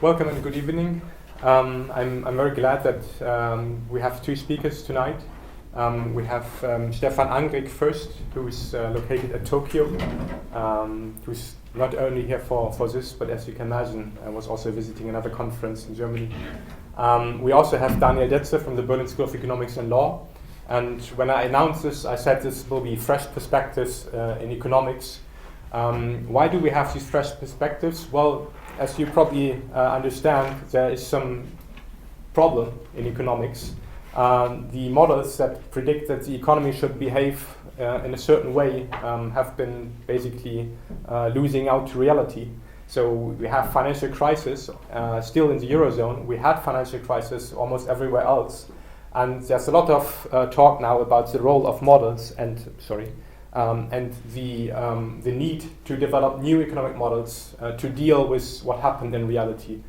Welcome and good evening. I'm very glad that we have two speakers tonight. We have Stefan Angrick first, who is located at Tokyo, who's not only here for this, but as you can imagine, was also visiting another conference in Germany. We also have Daniel Detzer from the Berlin School of Economics and Law. And when I announced this, I said this will be fresh perspectives in economics. Why do we have these fresh perspectives? Well, as you probably understand, there is some problem in economics. The models that predict that the economy should behave in a certain way have been basically losing out to reality. So we have financial crisis still in the Eurozone. We had financial crisis almost everywhere else. And there's a lot of talk now about the role of models and the need to develop new economic models to deal with what happened in reality.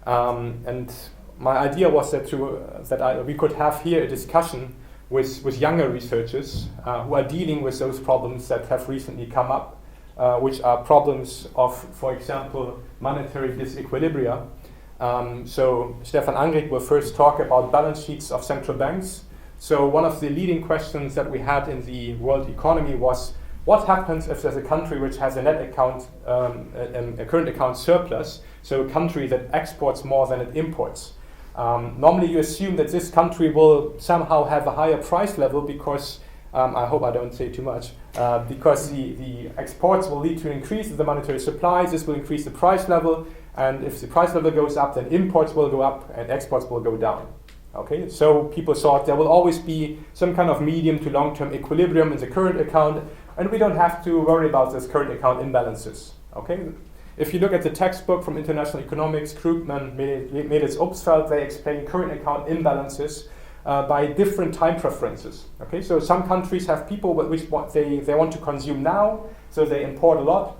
And my idea was that we could have here a discussion with younger researchers who are dealing with those problems that have recently come up, which are problems of, for example, monetary disequilibria. So Stefan Angrick will first talk about balance sheets of central banks. So one of the leading questions that we had in the world economy was, what happens if there's a country which has a net account, a current account surplus, so a country that exports more than it imports? Normally you assume that this country will somehow have a higher price level because, I hope I don't say too much, because the exports will lead to an increase in the monetary supply. This will increase the price level, and if the price level goes up, then imports will go up and exports will go down. Okay, so people thought there will always be some kind of medium to long-term equilibrium in the current account, and we don't have to worry about this current account imbalances. Okay, if you look at the textbook from international economics, Krugman, Medes, Upsfeld, they explain current account imbalances by different time preferences. Okay, so some countries have people which they want to consume now, so they import a lot.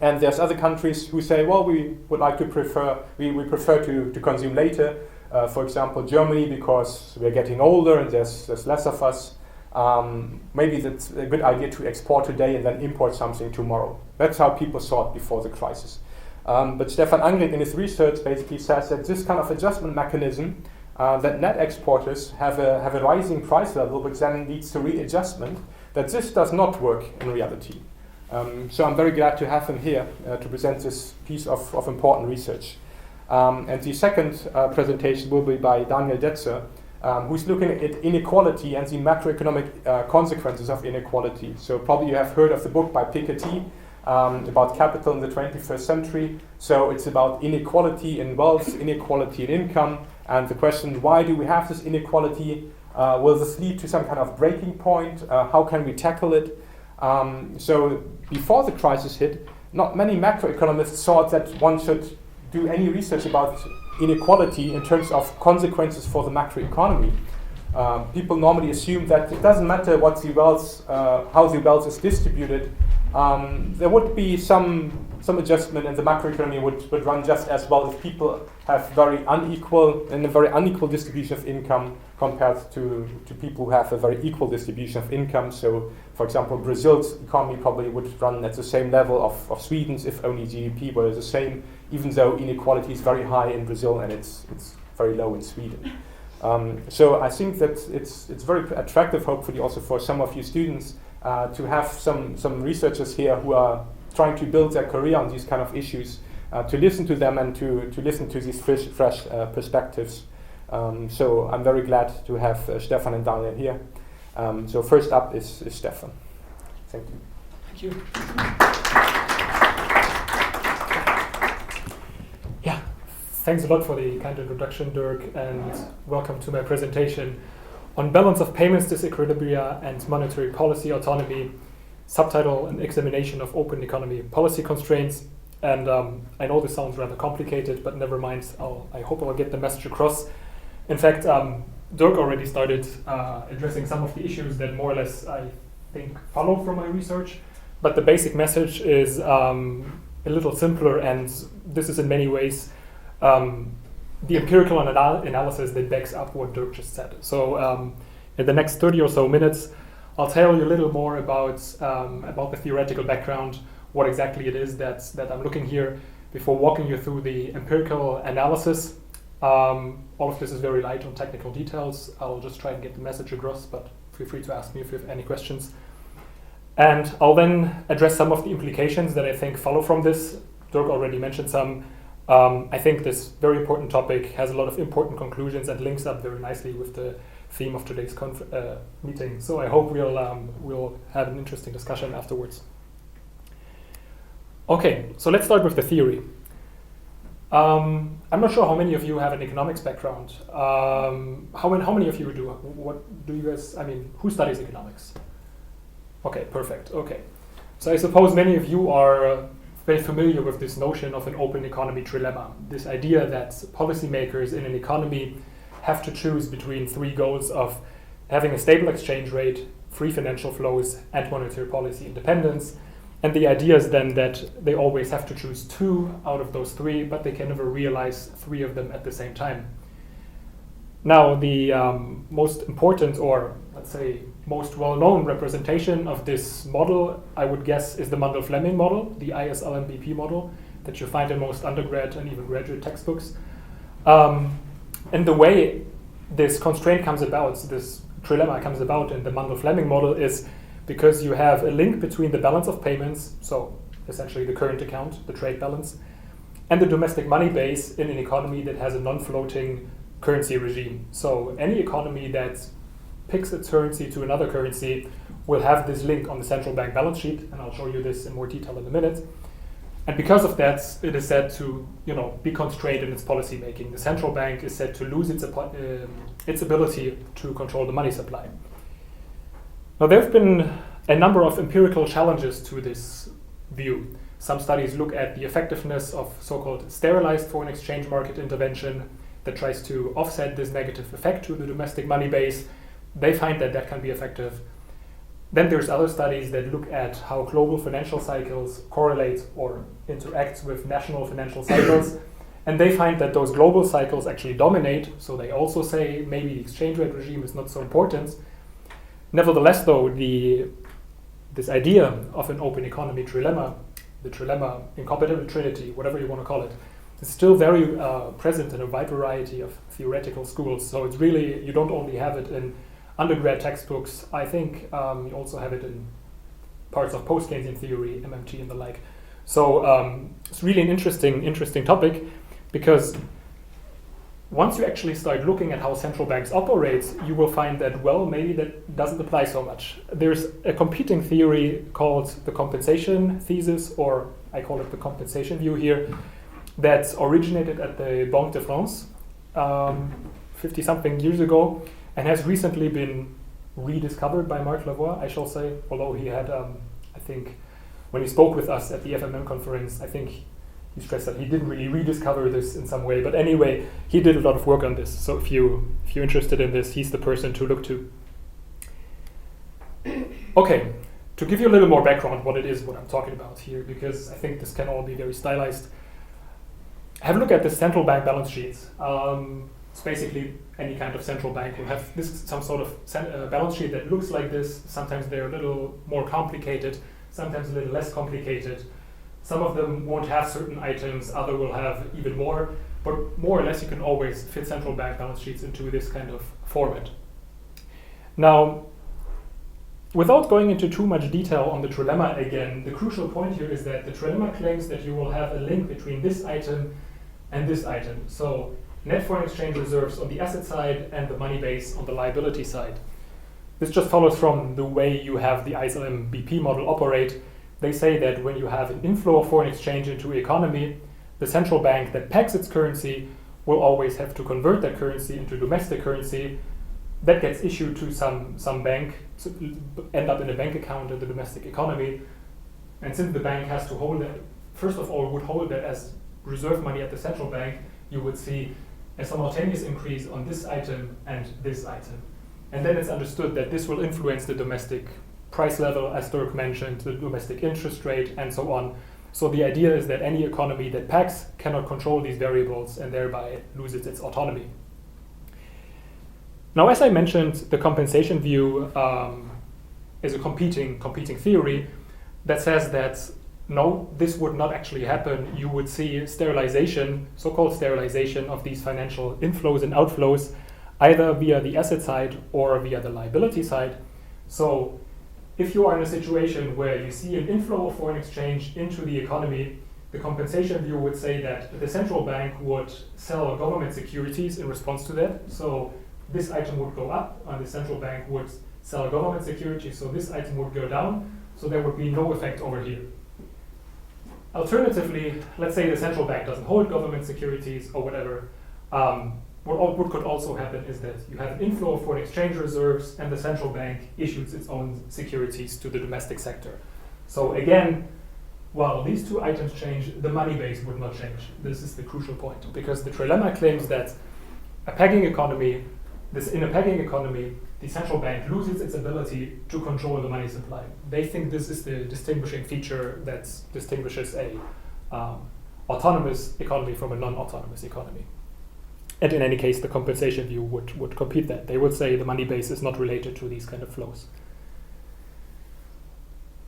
And there's other countries who say, well, we prefer to consume later. For example, Germany, because we're getting older and there's less of us. Maybe that's a good idea to export today and then import something tomorrow. That's how people thought before the crisis. But Stefan Angrick in his research basically says that this kind of adjustment mechanism, that net exporters have a rising price level, which then leads to readjustment, that this does not work in reality. So I'm very glad to have him here to present this piece of important research. And the second presentation will be by Daniel Detzer, who's looking at inequality and the macroeconomic consequences of inequality. So probably you have heard of the book by Piketty about capital in the 21st century. So it's about inequality in wealth, inequality in income, and the question, why do we have this inequality? Will this lead to some kind of breaking point? How can we tackle it? So before the crisis hit, not many macroeconomists thought that one should do any research about inequality in terms of consequences for the macroeconomy. People normally assume that it doesn't matter what the wealth, how the wealth is distributed. There would be some adjustment, and the macroeconomy would run just as well if people have a very unequal distribution of income compared to people who have a very equal distribution of income. So, for example, Brazil's economy probably would run at the same level of Sweden's if only GDP were the same, even though inequality is very high in Brazil and it's very low in Sweden. So I think that it's very attractive, hopefully also for some of you students, to have some researchers here who are trying to build their career on these kind of issues, to listen to them and to listen to these fresh perspectives. So I'm very glad to have Stefan and Daniel here. So first up is Stefan. Thank you. Thank you. Yeah, thanks a lot for the kind introduction, Dirk, and welcome to my presentation on balance of payments disequilibria and monetary policy autonomy, subtitle An Examination of Open Economy Policy Constraints. And I know this sounds rather complicated, but never mind, I hope I'll get the message across. In fact, Dirk already started addressing some of the issues that more or less I think follow from my research, but the basic message is a little simpler, and this is in many ways the empirical analysis that backs up what Dirk just said. So in the next 30 or so minutes, I'll tell you a little more about the theoretical background, what exactly it is that I'm looking here, before walking you through the empirical analysis. All of this is very light on technical details. I'll just try and get the message across, but feel free to ask me if you have any questions. And I'll then address some of the implications that I think follow from this. Dirk already mentioned some. I think this very important topic has a lot of important conclusions and links up very nicely with the theme of today's meeting. So I hope we'll have an interesting discussion afterwards. Okay, so let's start with the theory. I'm not sure how many of you have an economics background. How many of you do? What do you guys? I mean, who studies economics? Okay, perfect. Okay, so I suppose many of you are very familiar with this notion of an open economy trilemma. This idea that policymakers in an economy have to choose between three goals of having a stable exchange rate, free financial flows, and monetary policy independence. And the idea is then that they always have to choose two out of those three, but they can never realize three of them at the same time. Now, the most important, or let's say most well-known representation of this model, I would guess, is the Mundell-Fleming model, the ISLMBP model, that you find in most undergrad and even graduate textbooks. And the way this constraint comes about, this trilemma comes about in the Mundell-Fleming model is because you have a link between the balance of payments, so essentially the current account, the trade balance, and the domestic money base in an economy that has a non-floating currency regime. So any economy that picks its currency to another currency will have this link on the central bank balance sheet, and I'll show you this in more detail in a minute. And because of that, it is said to, be constrained in its policy making. The central bank is said to lose its ability to control the money supply. Now, there have been a number of empirical challenges to this view. Some studies look at the effectiveness of so-called sterilized foreign exchange market intervention that tries to offset this negative effect to the domestic money base. They find that that can be effective. Then there's other studies that look at how global financial cycles correlate or interact with national financial cycles. And they find that those global cycles actually dominate. So they also say maybe the exchange rate regime is not so important. Nevertheless, though, this idea of an open economy trilemma, the trilemma, incompatible trinity, whatever you want to call it, is still very present in a wide variety of theoretical schools. So it's really, you don't only have it in undergrad textbooks. I think you also have it in parts of post-Keynesian theory, MMT and the like. So it's really an interesting topic, because once you actually start looking at how central banks operate, you will find that, well, maybe that doesn't apply so much. There's a competing theory called the compensation thesis, or I call it the compensation view here, that originated at the Banque de France 50-something years ago, and has recently been rediscovered by Marc Lavoie, I shall say, although he had, I think, when he spoke with us at the FMM conference, I think he stressed that he didn't really rediscover this in some way. But anyway, he did a lot of work on this. So if you're interested in this, he's the person to look to. Okay, to give you a little more background what I'm talking about here, because I think this can all be very stylized. Have a look at the central bank balance sheets. It's basically any kind of central bank will have some sort of balance sheet that looks like this. Sometimes they're a little more complicated, sometimes a little less complicated. Some of them won't have certain items, other will have even more, but more or less you can always fit central bank balance sheets into this kind of format. Now, without going into too much detail on the trilemma again, the crucial point here is that the trilemma claims that you will have a link between this item and this item. So net foreign exchange reserves on the asset side and the money base on the liability side. This just follows from the way you have the ISLM-BP model operate. They say that when you have an inflow of foreign exchange into the economy, the central bank that pegs its currency will always have to convert that currency into domestic currency. That gets issued to some bank, to end up in a bank account in the domestic economy. And since the bank has to hold that, first of all, would hold that as reserve money at the central bank, you would see a simultaneous increase on this item and this item. And then it's understood that this will influence the domestic price level, as Dirk mentioned, the domestic interest rate, and so on. So the idea is that any economy that pegs cannot control these variables and thereby loses its autonomy. Now, as I mentioned, the compensation view is a competing theory that says that no, this would not actually happen. You would see sterilization, so-called sterilization of these financial inflows and outflows, either via the asset side or via the liability side. So if you are in a situation where you see an inflow of foreign exchange into the economy, the compensation view would say that the central bank would sell government securities in response to that. So this item would go up, and the central bank would sell government securities, so this item would go down, so there would be no effect over here. Alternatively, let's say the central bank doesn't hold government securities or whatever. What could also happen is that you have an inflow of foreign exchange reserves and the central bank issues its own securities to the domestic sector. So again, while these two items change, the money base would not change. This is the crucial point, because the trilemma claims that in a pegging economy, the central bank loses its ability to control the money supply. They think this is the distinguishing feature that distinguishes a autonomous economy from a non-autonomous economy. And in any case, the compensation view would compete that. They would say the money base is not related to these kind of flows.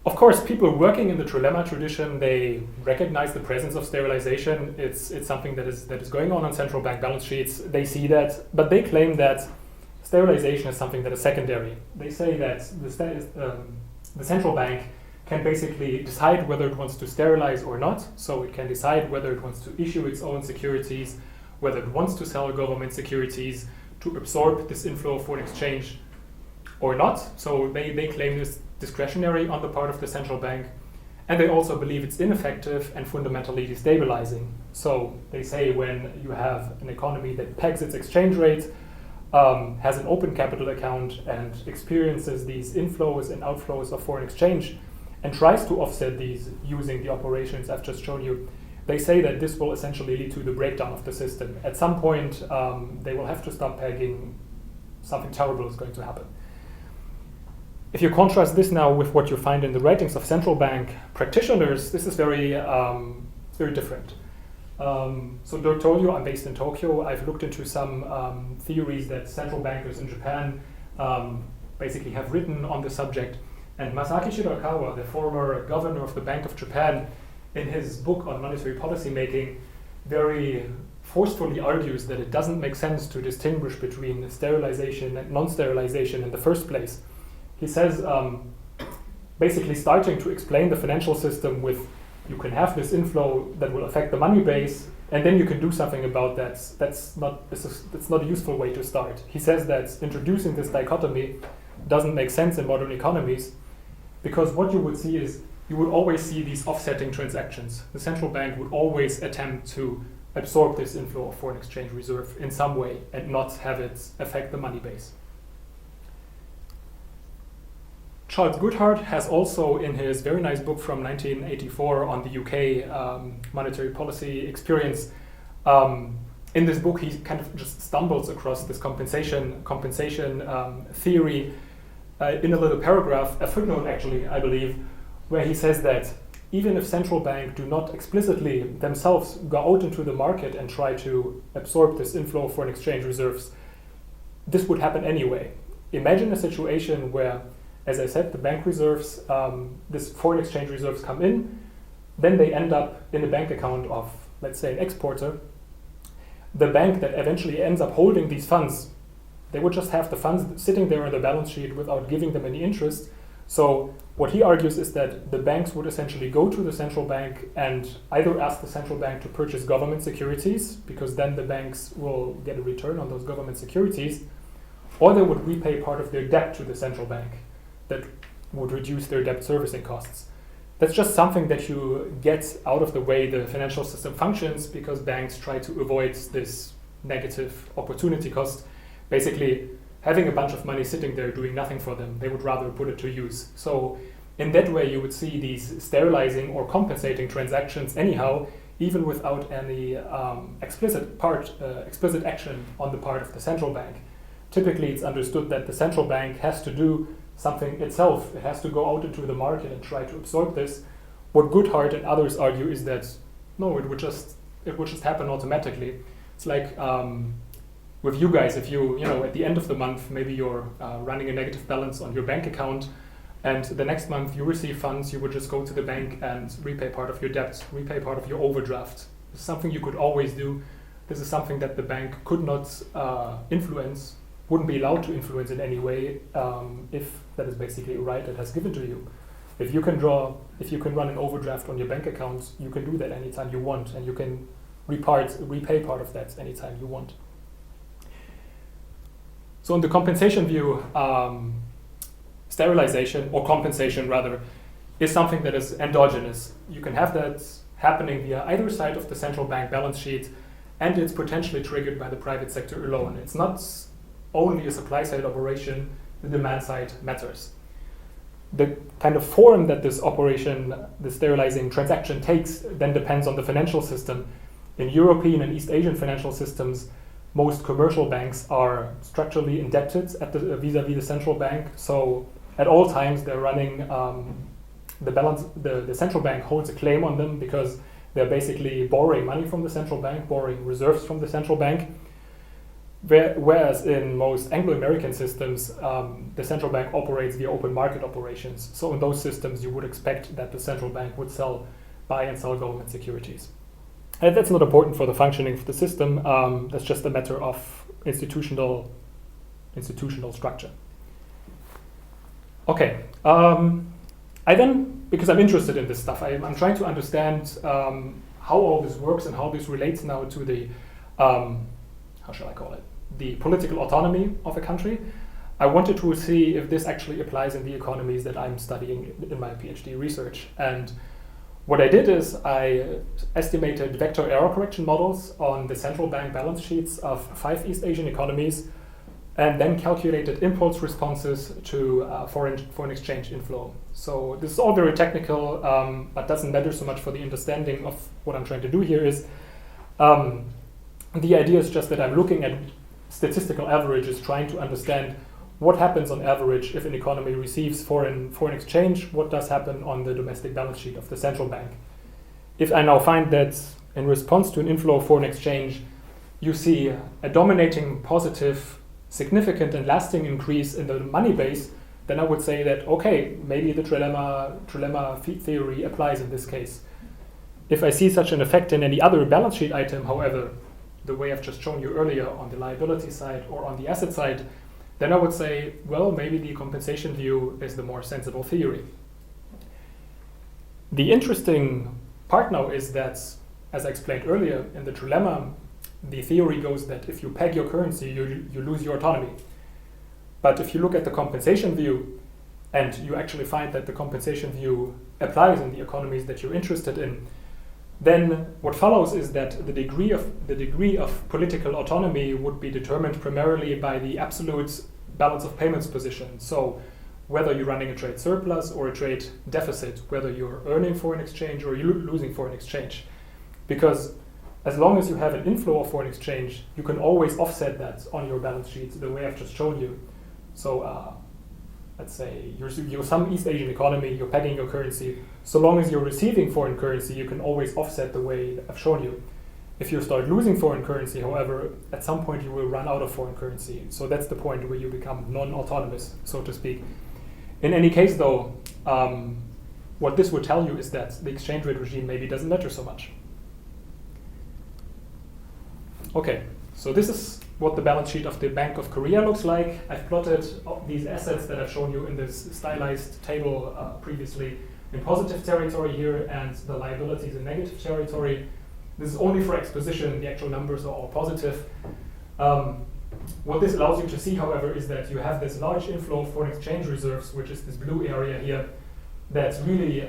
Of course, people working in the trilemma tradition, they recognize the presence of sterilization. It's something that is going on central bank balance sheets. They see that, but they claim that sterilization is something that is secondary. They say that the central bank can basically decide whether it wants to sterilize or not. So it can decide whether it wants to issue its own securities, whether it wants to sell government securities to absorb this inflow of foreign exchange or not. So they claim this discretionary on the part of the central bank. And they also believe it's ineffective and fundamentally destabilizing. So they say when you have an economy that pegs its exchange rate, has an open capital account and experiences these inflows and outflows of foreign exchange and tries to offset these using the operations I've just shown you, they say that this will essentially lead to the breakdown of the system. At some point, they will have to stop pegging. Something terrible is going to happen. If you contrast this now with what you find in the writings of central bank practitioners, this is very different. So Dirk told you I'm based in Tokyo. I've looked into some theories that central bankers in Japan basically have written on the subject. And Masaki Shirakawa, the former governor of the Bank of Japan, in his book on monetary policy making, very forcefully argues that it doesn't make sense to distinguish between sterilization and non-sterilization in the first place. He says, basically starting to explain the financial system with, you can have this inflow that will affect the money base, and then you can do something about that. That's not a useful way to start. He says that introducing this dichotomy doesn't make sense in modern economies, because what you would see is you would always see these offsetting transactions. The central bank would always attempt to absorb this inflow of foreign exchange reserve in some way and not have it affect the money base. Charles Goodheart has also, in his very nice book from 1984 on the UK monetary policy experience, in this book he kind of just stumbles across this compensation theory in a little paragraph, a footnote actually, I believe, where he says that even if central banks do not explicitly themselves go out into the market and try to absorb this inflow of foreign exchange reserves, this would happen anyway. Imagine a situation where, as I said, the bank reserves, this foreign exchange reserves come in, then they end up in a bank account of, let's say, an exporter. The bank that eventually ends up holding these funds, they would just have the funds sitting there on the balance sheet without giving them any interest. So what he argues is that the banks would essentially go to the central bank and either ask the central bank to purchase government securities, because then the banks will get a return on those government securities, or they would repay part of their debt to the central bank. That would reduce their debt servicing costs. That's just something that you get out of the way the financial system functions, because banks try to avoid this negative opportunity cost. Basically, having a bunch of money sitting there doing nothing for them, they would rather put it to use. So in that way, you would see these sterilizing or compensating transactions anyhow, even without any explicit action on the part of the central bank. Typically, it's understood that the central bank has to do something itself. It has to go out into the market and try to absorb this. What Goodheart and others argue is that no, it would just happen automatically. It's like with you guys, if you at the end of the month, maybe you're running a negative balance on your bank account, and the next month you receive funds, you would just go to the bank and repay part of your debt, repay part of your overdraft. This is something you could always do. This is something that the bank could not influence, wouldn't be allowed to influence in any way, if that is basically a right it has given to you. If you can run an overdraft on your bank account, you can do that anytime you want, and you can repay part of that anytime you want. So in the compensation view, sterilization, or compensation rather, is something that is endogenous. You can have that happening via either side of the central bank balance sheet, and it's potentially triggered by the private sector alone. It's not only a supply side operation, the demand side matters. The kind of form that this operation, the sterilizing transaction takes, then depends on the financial system. In European and East Asian financial systems, most commercial banks are structurally indebted at the vis-a-vis the central bank. So at all times they're running the balance. The central bank holds a claim on them because they're basically borrowing money from the central bank, borrowing reserves from the central bank. Whereas in most Anglo-American systems, the central bank operates via open market operations. So in those systems, you would expect that the central bank would buy and sell government securities. And that's not important for the functioning of the system. That's just a matter of institutional structure. Okay. I then, because I'm interested in this stuff, I'm trying to understand how all this works and how this relates now to the, how shall I call it, the political autonomy of a country. I wanted to see if this actually applies in the economies that I'm studying in my PhD research. And what I did is I estimated vector error correction models on the central bank balance sheets of 5 East Asian economies, and then calculated impulse responses to foreign exchange inflow. So this is all very technical, but doesn't matter so much for the understanding of what I'm trying to do here. Is the idea is just that I'm looking at statistical averages, trying to understand what happens on average if an economy receives foreign exchange, what does happen on the domestic balance sheet of the central bank. If I now find that in response to an inflow of foreign exchange, you see a dominating positive, significant and lasting increase in the money base, then I would say that, okay, maybe the trilemma theory applies in this case. If I see such an effect in any other balance sheet item, however, the way I've just shown you earlier on the liability side or on the asset side, then I would say, well, maybe the compensation view is the more sensible theory. The interesting part now is that, as I explained earlier, in the trilemma, the theory goes that if you peg your currency, you lose your autonomy. But if you look at the compensation view, and you actually find that the compensation view applies in the economies that you're interested in, then what follows is that the degree of political autonomy would be determined primarily by the absolute balance of payments position. So whether you're running a trade surplus or a trade deficit, whether you're earning foreign exchange or you're losing foreign exchange. Because as long as you have an inflow of foreign exchange, you can always offset that on your balance sheet the way I've just shown you. So let's say you're some East Asian economy, you're pegging your currency. So long as you're receiving foreign currency, you can always offset the way I've shown you. If you start losing foreign currency, however, at some point you will run out of foreign currency. So that's the point where you become non-autonomous, so to speak. In any case, though, what this would tell you is that the exchange rate regime maybe doesn't matter so much. Okay, so this is what the balance sheet of the Bank of Korea looks like. I've plotted these assets that I've shown you in this stylized table previously in positive territory here, and the liabilities in negative territory. This is only for exposition. The actual numbers are all positive. What this allows you to see, however, is that you have this large inflow of foreign exchange reserves, which is this blue area here, that really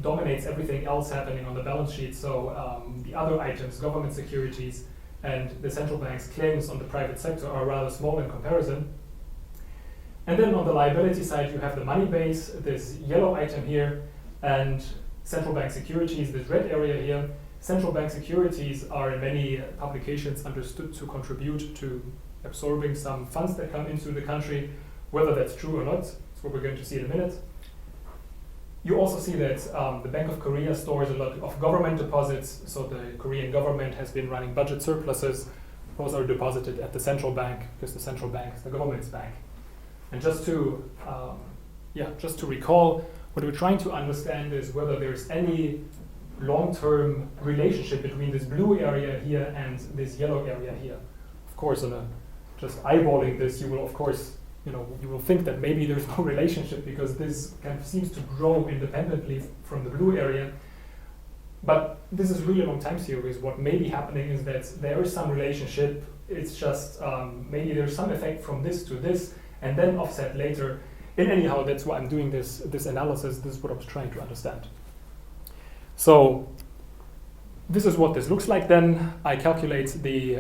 dominates everything else happening on the balance sheet. So the other items, government securities, and the central bank's claims on the private sector are rather small in comparison. And then on the liability side, you have the money base, this yellow item here, and central bank securities, this red area here. Central bank securities are in many publications understood to contribute to absorbing some funds that come into the country. Whether that's true or not, that's what we're going to see in a minute. You also see that the Bank of Korea stores a lot of government deposits. So the Korean government has been running budget surpluses. Those are deposited at the central bank because the central bank is the government's bank. And just to just to recall, what we're trying to understand is whether there's any long-term relationship between this blue area here and this yellow area here. Of course, just eyeballing this, you will of course, you will think that maybe there's no relationship because this kind of seems to grow independently from the blue area. But this is really a long time series. What may be happening is that there is some relationship. It's just maybe there's some effect from this to this and then offset later. And anyhow, that's why I'm doing this analysis. This is what I was trying to understand. So this is what this looks like then. I calculate the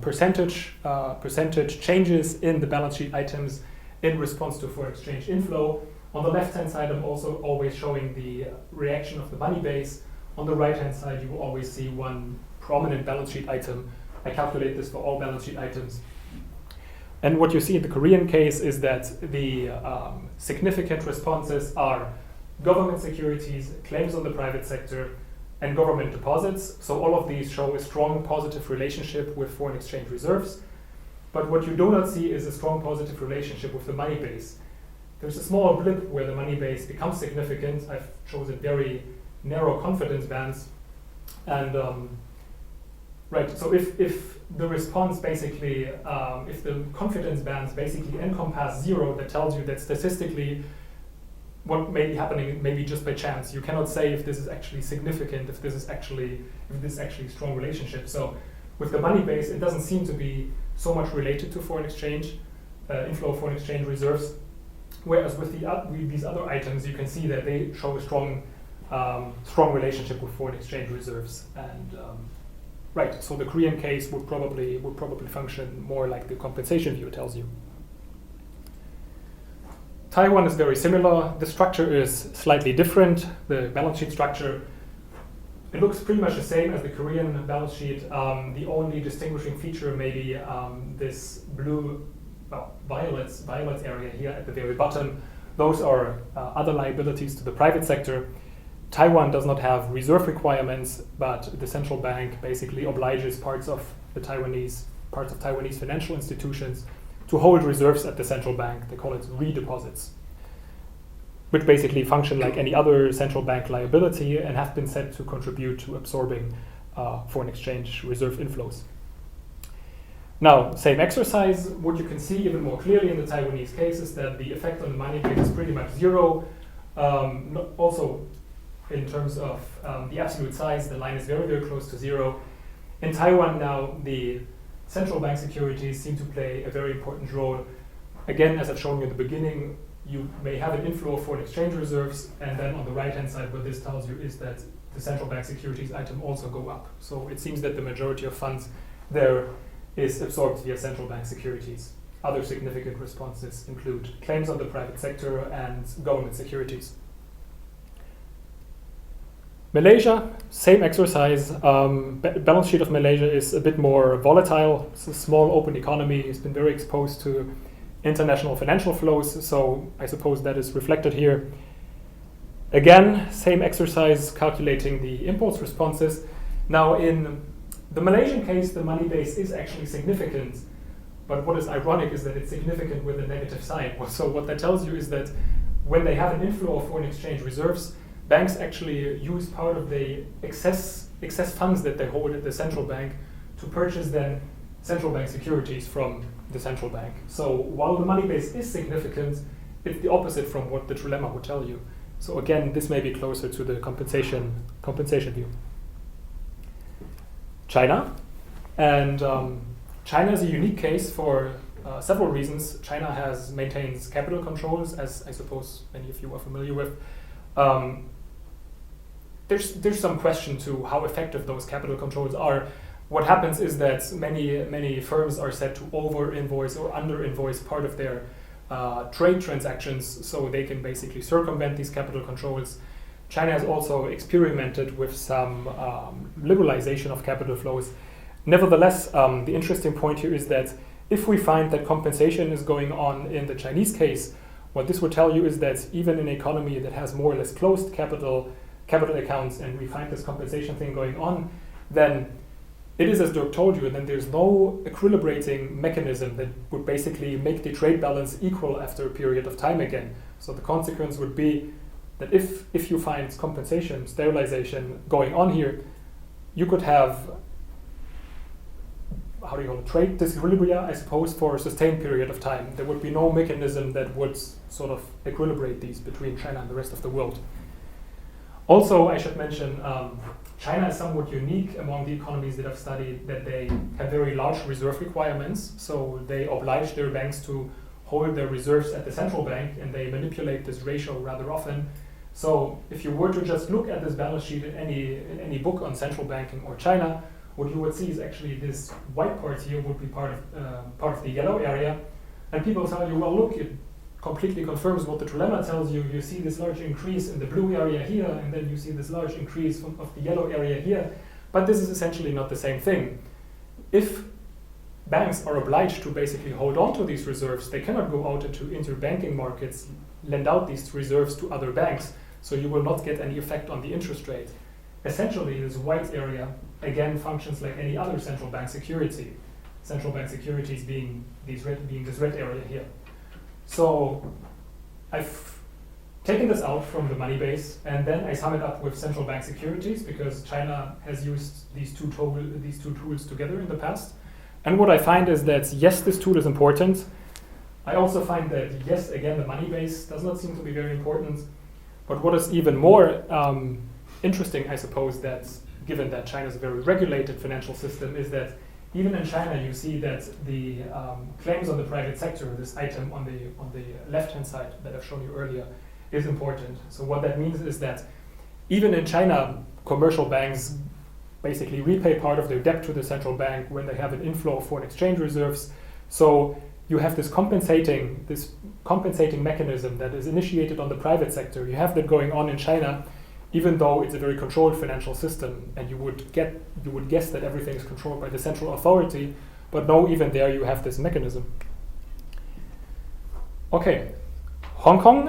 percentage changes in the balance sheet items in response to foreign exchange inflow. On the left-hand side, I'm also always showing the reaction of the money base. On the right-hand side, you will always see one prominent balance sheet item. I calculate this for all balance sheet items. And what you see in the Korean case is that the significant responses are government securities, claims on the private sector, and government deposits. So all of these show a strong positive relationship with foreign exchange reserves. But what you do not see is a strong positive relationship with the money base. There's a small blip where the money base becomes significant. I've chosen very narrow confidence bands. And so if the response basically, if the confidence bands basically encompass 0, that tells you that statistically what may be happening maybe just by chance. You cannot say if this is actually significant, if this is actually a strong relationship. So with the money base, it doesn't seem to be so much related to foreign exchange, inflow of foreign exchange reserves. Whereas with these other items, you can see that they show a strong relationship with foreign exchange reserves. And so the Korean case would probably function more like the compensation view tells you. Taiwan is very similar. The structure is slightly different. The balance sheet structure, it looks pretty much the same as the Korean balance sheet. The only distinguishing feature may be this blue, violet area here at the very bottom. Those are other liabilities to the private sector. Taiwan does not have reserve requirements, but the central bank basically obliges parts of Taiwanese financial institutions to hold reserves at the central bank. They call it redeposits, which basically function like any other central bank liability and have been said to contribute to absorbing foreign exchange reserve inflows. Now, same exercise. What you can see even more clearly in the Taiwanese case is that the effect on the money base is pretty much 0. Also, in terms of the absolute size, the line is very, very close to 0. In Taiwan now, the central bank securities seem to play a very important role. Again, as I've shown you at the beginning, you may have an inflow of foreign exchange reserves, and then on the right-hand side, what this tells you is that the central bank securities item also go up. So it seems that the majority of funds there is absorbed via central bank securities. Other significant responses include claims on the private sector and government securities. Malaysia, same exercise. Balance sheet of Malaysia is a bit more volatile. It's a small open economy. It's been very exposed to international financial flows, so I suppose that is reflected here. Again, same exercise calculating the impulse responses. Now in the Malaysian case, the money base is actually significant, but what is ironic is that it's significant with a negative sign. So what that tells you is that when they have an inflow of foreign exchange reserves, banks actually use part of the excess funds that they hold at the central bank to purchase then central bank securities from the central bank. So while the money base is significant, it's the opposite from what the trilemma would tell you. So again, this may be closer to the compensation view. China. And China is a unique case for several reasons. China maintains capital controls, as I suppose many of you are familiar with. There's some question to how effective those capital controls are. What happens is that many firms are said to over-invoice or under-invoice part of their trade transactions, so they can basically circumvent these capital controls. China has also experimented with some liberalization of capital flows. Nevertheless, the interesting point here is that if we find that compensation is going on in the Chinese case, what this would tell you is that even in an economy that has more or less closed capital accounts, and we find this compensation thing going on, then it is as Dirk told you, and then there's no equilibrating mechanism that would basically make the trade balance equal after a period of time again. So the consequence would be that if you find compensation, sterilization going on here, you could have, how do you call it, trade disequilibria, I suppose, for a sustained period of time. There would be no mechanism that would sort of equilibrate these between China and the rest of the world. Also, I should mention, China is somewhat unique among the economies that I've studied, that they have very large reserve requirements. So they oblige their banks to hold their reserves at the central bank, and they manipulate this ratio rather often. So if you were to just look at this balance sheet in any book on central banking or China, what you would see is actually this white part here would be part of the yellow area. And people tell you, well, look, it completely confirms what the trilemma tells you. You see this large increase in the blue area here, and then you see this large increase of the yellow area here. But this is essentially not the same thing. If banks are obliged to basically hold on to these reserves, they cannot go out into interbanking markets, lend out these reserves to other banks, so you will not get any effect on the interest rate. Essentially, this white area, again, functions like any other central bank security. Central bank securities being this red area here. So I've taken this out from the money base, and then I sum it up with central bank securities, because China has used these two tools together in the past. And what I find is that, yes, this tool is important. I also find that, yes, again, the money base does not seem to be very important. But what is even more interesting, I suppose, that given that China is a very regulated financial system, is that even in China you see that the claims on the private sector, this item on the left-hand side that I've shown you earlier, is important. So what that means is that even in China, commercial banks basically repay part of their debt to the central bank when they have an inflow of foreign exchange reserves. So you have this compensating mechanism that is initiated on the private sector. You have that going on in China, even though it's a very controlled financial system, and you would guess that everything is controlled by the central authority, but no, even there you have this mechanism. Okay, Hong Kong,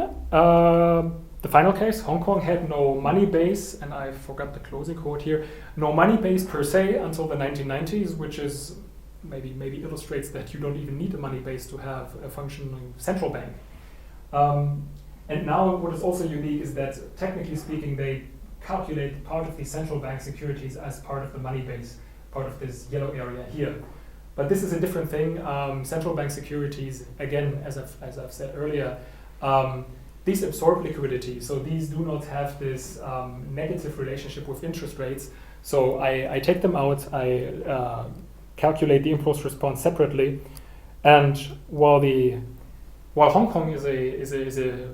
the final case. Hong Kong had no money base, and I forgot the closing quote here, no money base per se until the 1990s, which is maybe illustrates that you don't even need a money base to have a functioning central bank. And now what is also unique is that, technically speaking, they calculate part of the central bank securities as part of the money base, part of this yellow area here. But this is a different thing. Central bank securities, again, as I've said earlier, these absorb liquidity, so these do not have this negative relationship with interest rates. So I take them out, I calculate the impulse response separately, and while Hong Kong is a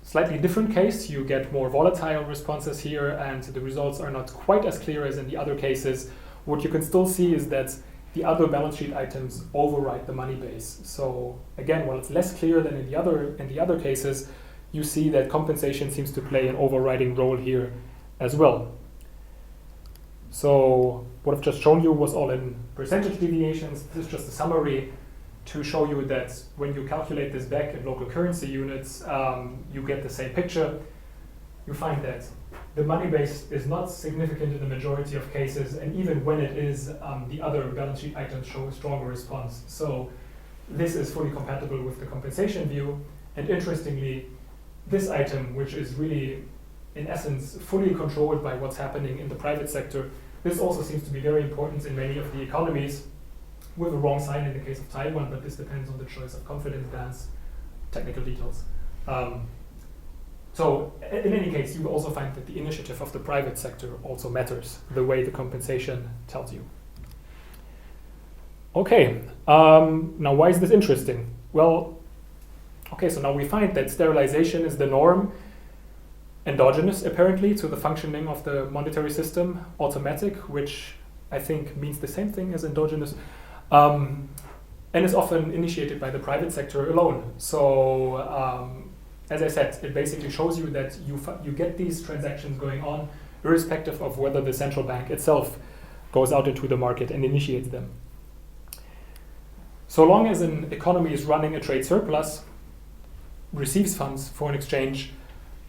slightly different case, you get more volatile responses here, and the results are not quite as clear as in the other cases. What you can still see is that the other balance sheet items override the money base. So again, while it's less clear than in the other cases, you see that compensation seems to play an overriding role here as well. So what I've just shown you was all in percentage deviations. This is just a summary to show you that when you calculate this back in local currency units, you get the same picture. You find that the money base is not significant in the majority of cases, and even when it is, the other balance sheet items show a stronger response. So this is fully compatible with the compensation view. And interestingly, this item, which is really, in essence, fully controlled by what's happening in the private sector, this also seems to be very important in many of the economies, with a wrong sign in the case of Taiwan, but this depends on the choice of confidence bands, technical details. So in any case, you will also find that the initiative of the private sector also matters, the way the compensation tells you. Okay, now why is this interesting? Well, okay, so now we find that sterilization is the norm, endogenous apparently to the functioning of the monetary system, automatic, which I think means the same thing as endogenous, and is often initiated by the private sector alone. So as I said, it basically shows you that you get these transactions going on irrespective of whether the central bank itself goes out into the market and initiates them. So long as an economy is running a trade surplus, receives funds for an exchange,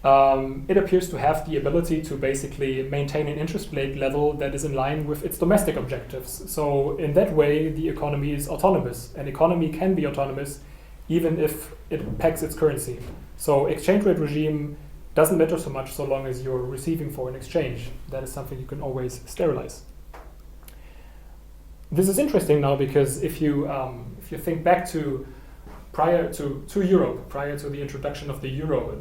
it appears to have the ability to basically maintain an interest rate level that is in line with its domestic objectives. So in that way, the economy is autonomous. An economy can be autonomous even if it pegs its currency. So exchange rate regime doesn't matter so much so long as you're receiving foreign exchange. That is something you can always sterilize. This is interesting now because if you think back to prior to Europe, prior to the introduction of the euro,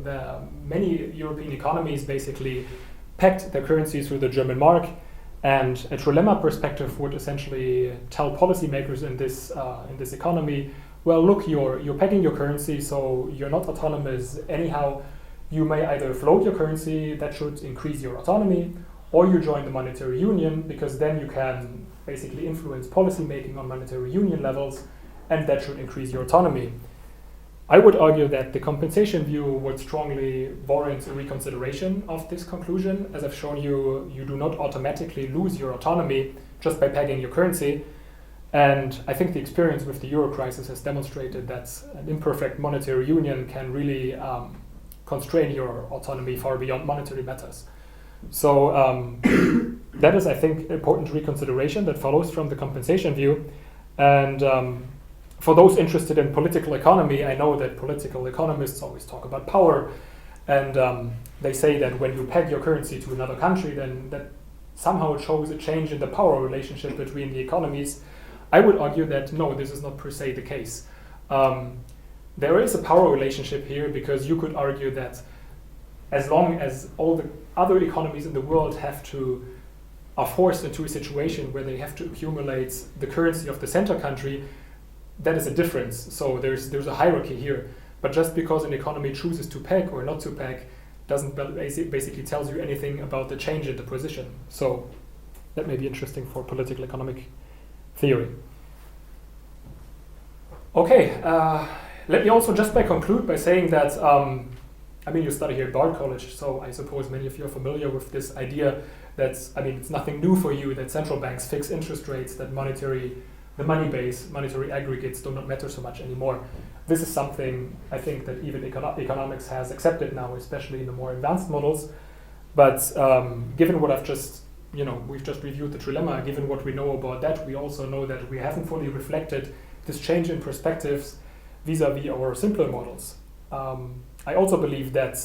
many European economies basically pegged their currency through the German mark, and a trilemma perspective would essentially tell policymakers in this economy, well, look, you're pegging your currency, so you're not autonomous anyhow. You may either float your currency, that should increase your autonomy, or you join the monetary union, because then you can basically influence policy making on monetary union levels, and that should increase your autonomy. I would argue that the compensation view would strongly warrant a reconsideration of this conclusion. As I've shown you, you do not automatically lose your autonomy just by pegging your currency. And I think the experience with the euro crisis has demonstrated that an imperfect monetary union can really constrain your autonomy far beyond monetary matters. So that is, I think, important reconsideration that follows from the compensation view. And for those interested in political economy, I know that political economists always talk about power, and they say that when you peg your currency to another country, then that somehow shows a change in the power relationship between the economies. I would argue that no, this is not per se the case. There is a power relationship here, because you could argue that as long as all the other economies in the world are forced into a situation where they have to accumulate the currency of the center country, that is a difference. So there's a hierarchy here. But just because an economy chooses to peg or not to peg doesn't basically tells you anything about the change in the position. So that may be interesting for political economic theory. Okay, let me also just conclude by saying that, you study here at Bard College, so I suppose many of you are familiar with this idea that, it's nothing new for you that central banks fix interest rates, that the money base, monetary aggregates do not matter so much anymore. This is something I think that even economics has accepted now, especially in the more advanced models. But given what we've just reviewed the trilemma, given what we know about that, we also know that we haven't fully reflected this change in perspectives vis-a-vis our simpler models. I also believe that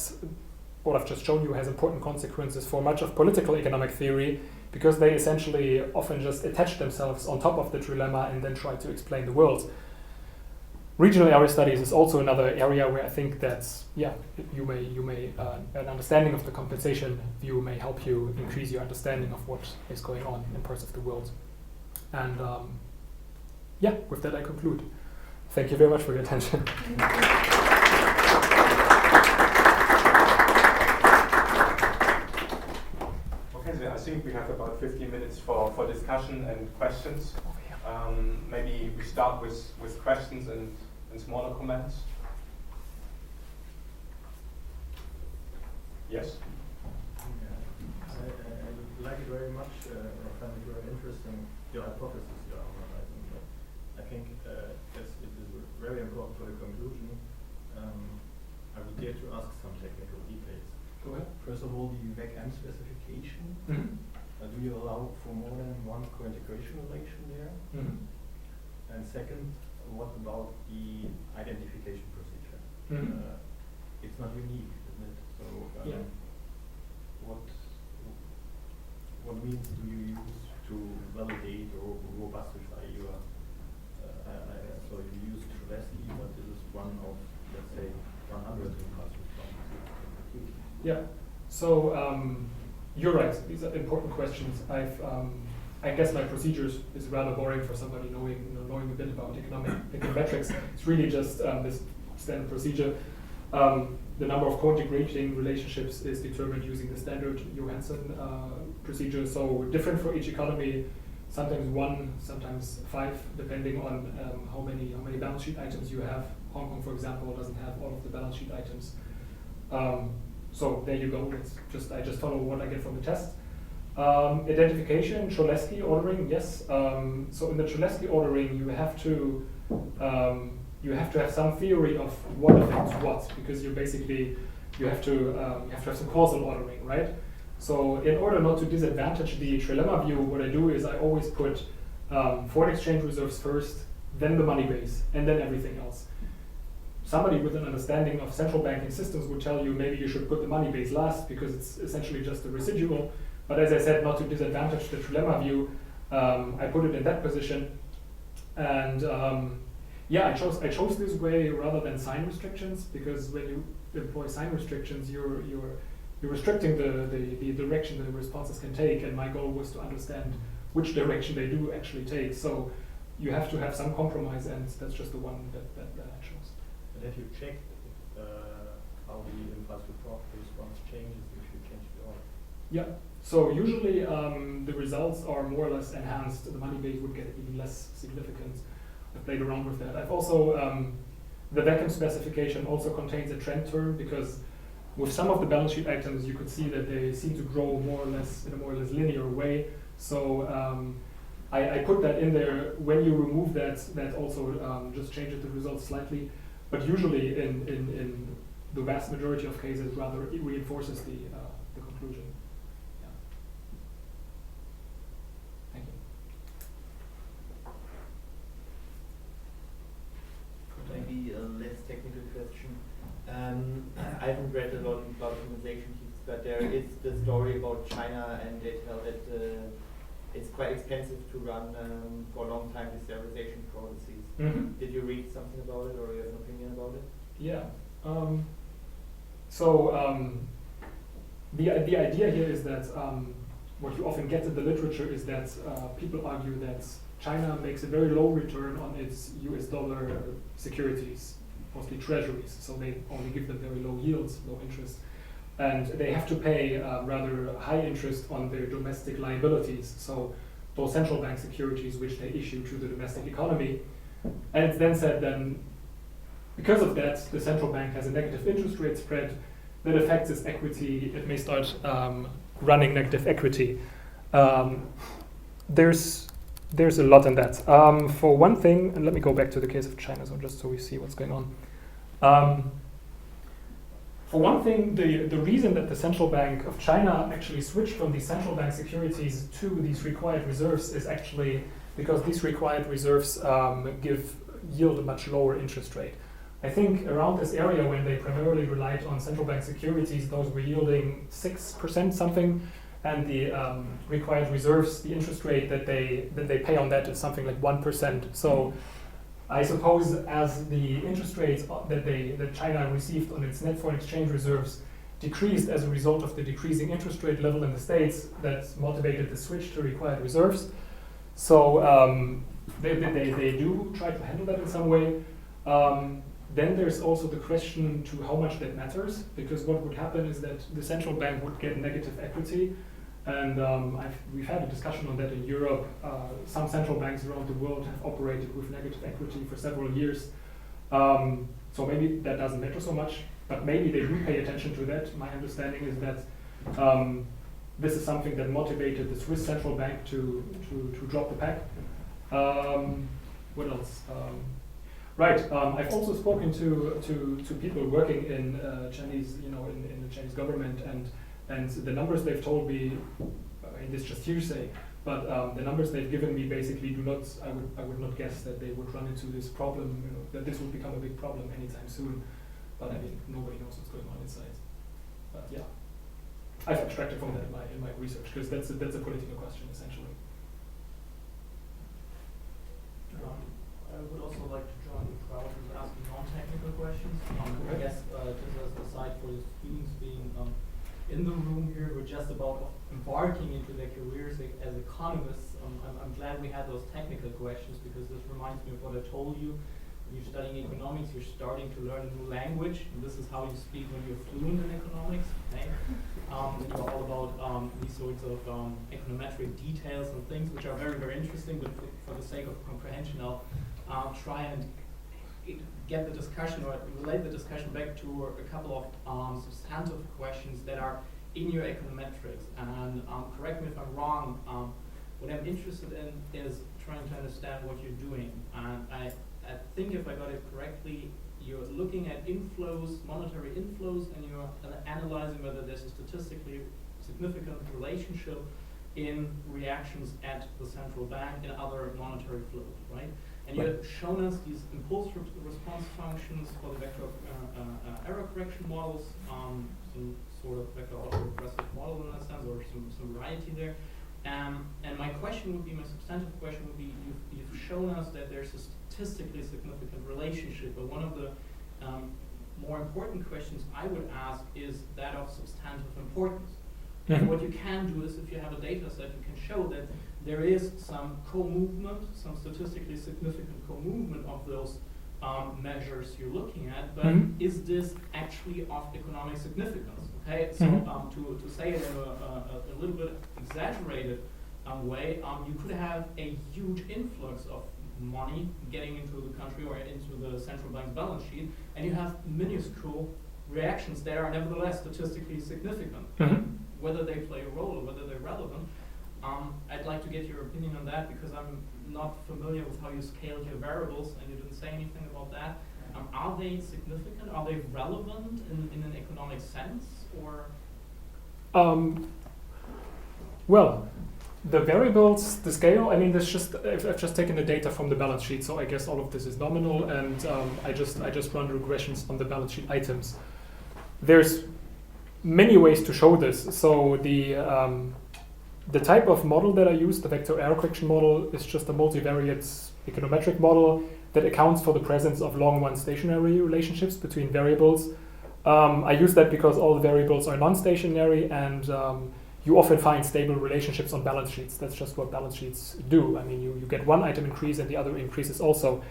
what I've just shown you has important consequences for much of political economic theory, because they essentially often just attach themselves on top of the trilemma and then try to explain the world. Regional area studies is also another area where I think that, you may an understanding of the compensation view may help you increase your understanding of what is going on in parts of the world. And with that I conclude. Thank you very much for your attention. I think we have about 15 minutes for discussion and questions. Maybe we start with questions and smaller comments. Yes? I like it very much, I find it very interesting, your hypothesis you are analyzing. I think it is very important for the conclusion. I would dare to ask some technical details. Go ahead. First of all, the back-end specification. Mm-hmm. Do you allow for more than one co-integration relation there? Mm-hmm. And second, what about the identification procedure? Mm-hmm. It's not unique, isn't it? So, what means do you use to validate or robustify your? So you use Cholesky, but this is one of, let's say, 100 Yeah. So you're right. These are important questions. I guess my procedures is rather boring for somebody knowing a bit about econometrics. It's really just this standard procedure. The number of co-integrating relationships is determined using the standard Johansson procedure. So different for each economy. Sometimes 1, sometimes 5, depending on how many balance sheet items you have. Hong Kong, for example, doesn't have all of the balance sheet items. So there you go. I just follow what I get from the test. Identification, Cholesky ordering, yes. So in the Cholesky ordering, you have to have some theory of what affects what, because you're basically you have to have some causal ordering, right? So in order not to disadvantage the trilemma view, what I do is I always put foreign exchange reserves first, then the money base, and then everything else. Somebody with an understanding of central banking systems would tell you maybe you should put the money base last because it's essentially just a residual. But as I said, not to disadvantage the trilemma view, I put it in that position. And I chose this way rather than sign restrictions, because when you employ sign restrictions, you're restricting the direction the responses can take, and my goal was to understand which direction they do actually take. So you have to have some compromise, and that's just the one that I chose. But have you checked how the impulse response changes if you change the order? Yeah. So usually the results are more or less enhanced. The money base would get even less significance. I've played around with that. I've also the vacuum specification also contains a trend term, because with some of the balance sheet items you could see that they seem to grow more or less in a more or less linear way. So I put that in there. When you remove that also just changes the results slightly. But usually in the vast majority of cases, rather it reinforces the conclusion. Yeah. Thank you. Maybe a less technical question. I haven't read a lot about optimization thesis, but there is the story about China, and they tell that it's quite expensive to run for a long time the serialization processes. Mm-hmm. Did you read something about it, or you have an opinion about it? Yeah. The idea here is that what you often get in the literature is that people argue that China makes a very low return on its US dollar securities, mostly treasuries, so they only give them very low yields, low interest. And they have to pay rather high interest on their domestic liabilities, so those central bank securities which they issue to the domestic economy. And it's then said then, because of that, the central bank has a negative interest rate spread that affects its equity. It may start running negative equity. There's a lot in that. For one thing, and let me go back to the case of China, just so we see what's going on. For one thing, the reason that the Central Bank of China actually switched from these central bank securities to these required reserves is actually because these required reserves yield a much lower interest rate. I think around this area, when they primarily relied on central bank securities, those were yielding 6% something, and the required reserves, the interest rate that they pay on that is something like 1%. So I suppose as the interest rates that China received on its net foreign exchange reserves decreased as a result of the decreasing interest rate level in the States, that motivated the switch to required reserves. So they do try to handle that in some way. Then there's also the question to how much that matters, because what would happen is that the central bank would get negative equity, and we've had a discussion on that in Europe. Some central banks around the world have operated with negative equity for several years, so maybe that doesn't matter so much, but maybe they do pay attention to that. My understanding is that this is something that motivated the Swiss central bank to drop the peg. What else? Right. I've also spoken to people working in Chinese, in the Chinese government, and the numbers they've told me, I mean, this is just hearsay, but the numbers they've given me basically do not. I would not guess that they would run into this problem. That this would become a big problem anytime soon. But I mean, nobody knows what's going on inside. But yeah, I've abstracted from that in my research, because that's a political question essentially. I would also like to join the crowd who's asking non-technical questions. I guess just as a side for the students being in the room here, we're just about embarking into their careers as economists. I'm glad we had those technical questions, because this reminds me of what I told you. When you're studying economics, you're starting to learn a new language, and this is how you speak when you're fluent in economics. Okay? You're all about these sorts of econometric details and things, which are very, very interesting, but for the sake of comprehension, I'll try and get the discussion, or relate the discussion back to a couple of substantive questions that are in your econometrics. And correct me if I'm wrong, what I'm interested in is trying to understand what you're doing. And I think if I got it correctly, you're looking at inflows, monetary inflows, and you're analyzing whether there's a statistically significant relationship in reactions at the central bank and other monetary flows, right? And you've shown us these impulse response functions for the vector error correction models, some sort of vector autoregressive model in that sense, or some variety there. And my question would be, my substantive question would be, you've shown us that there's a statistically significant relationship, but one of the more important questions I would ask is that of substantive importance. And what you can do is, if you have a data set, you can show that there is some co-movement, some statistically significant co-movement of those measures you're looking at, but is this actually of economic significance? Okay, so to say it in a little bit exaggerated way, you could have a huge influx of money getting into the country or into the central bank's balance sheet, and you have minuscule reactions that are nevertheless statistically significant. Whether they play a role or whether they're relevant, I'd like to get your opinion on that, because I'm not familiar with how you scaled your variables, and you didn't say anything about that. Are they significant? Are they relevant in an economic sense, or? Well, the variables, the scale, I mean, I've just taken the data from the balance sheet, so I guess all of this is nominal, and I just run regressions on the balance sheet items. There's many ways to show this. So the type of model that I use, the vector error correction model, is just a multivariate econometric model that accounts for the presence of long-run stationary relationships between variables. I use that because all the variables are non-stationary, and you often find stable relationships on balance sheets. That's just what balance sheets do. I mean, you get one item increase and the other increases also.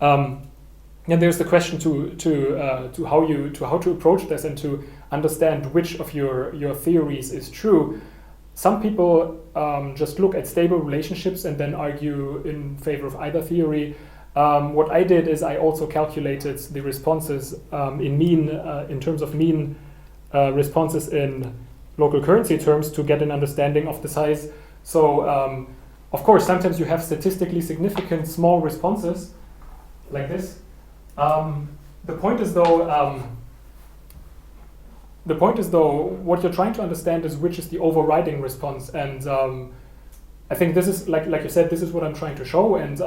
And there's the question to how to approach this and to understand which of your theories is true. Some people just look at stable relationships and then argue in favor of either theory. What I did is I also calculated the responses in terms of mean responses in local currency terms to get an understanding of the size. So, of course, sometimes you have statistically significant small responses like this. The point is though, what you're trying to understand is which is the overriding response, and I think this is like you said, this is what I'm trying to show, and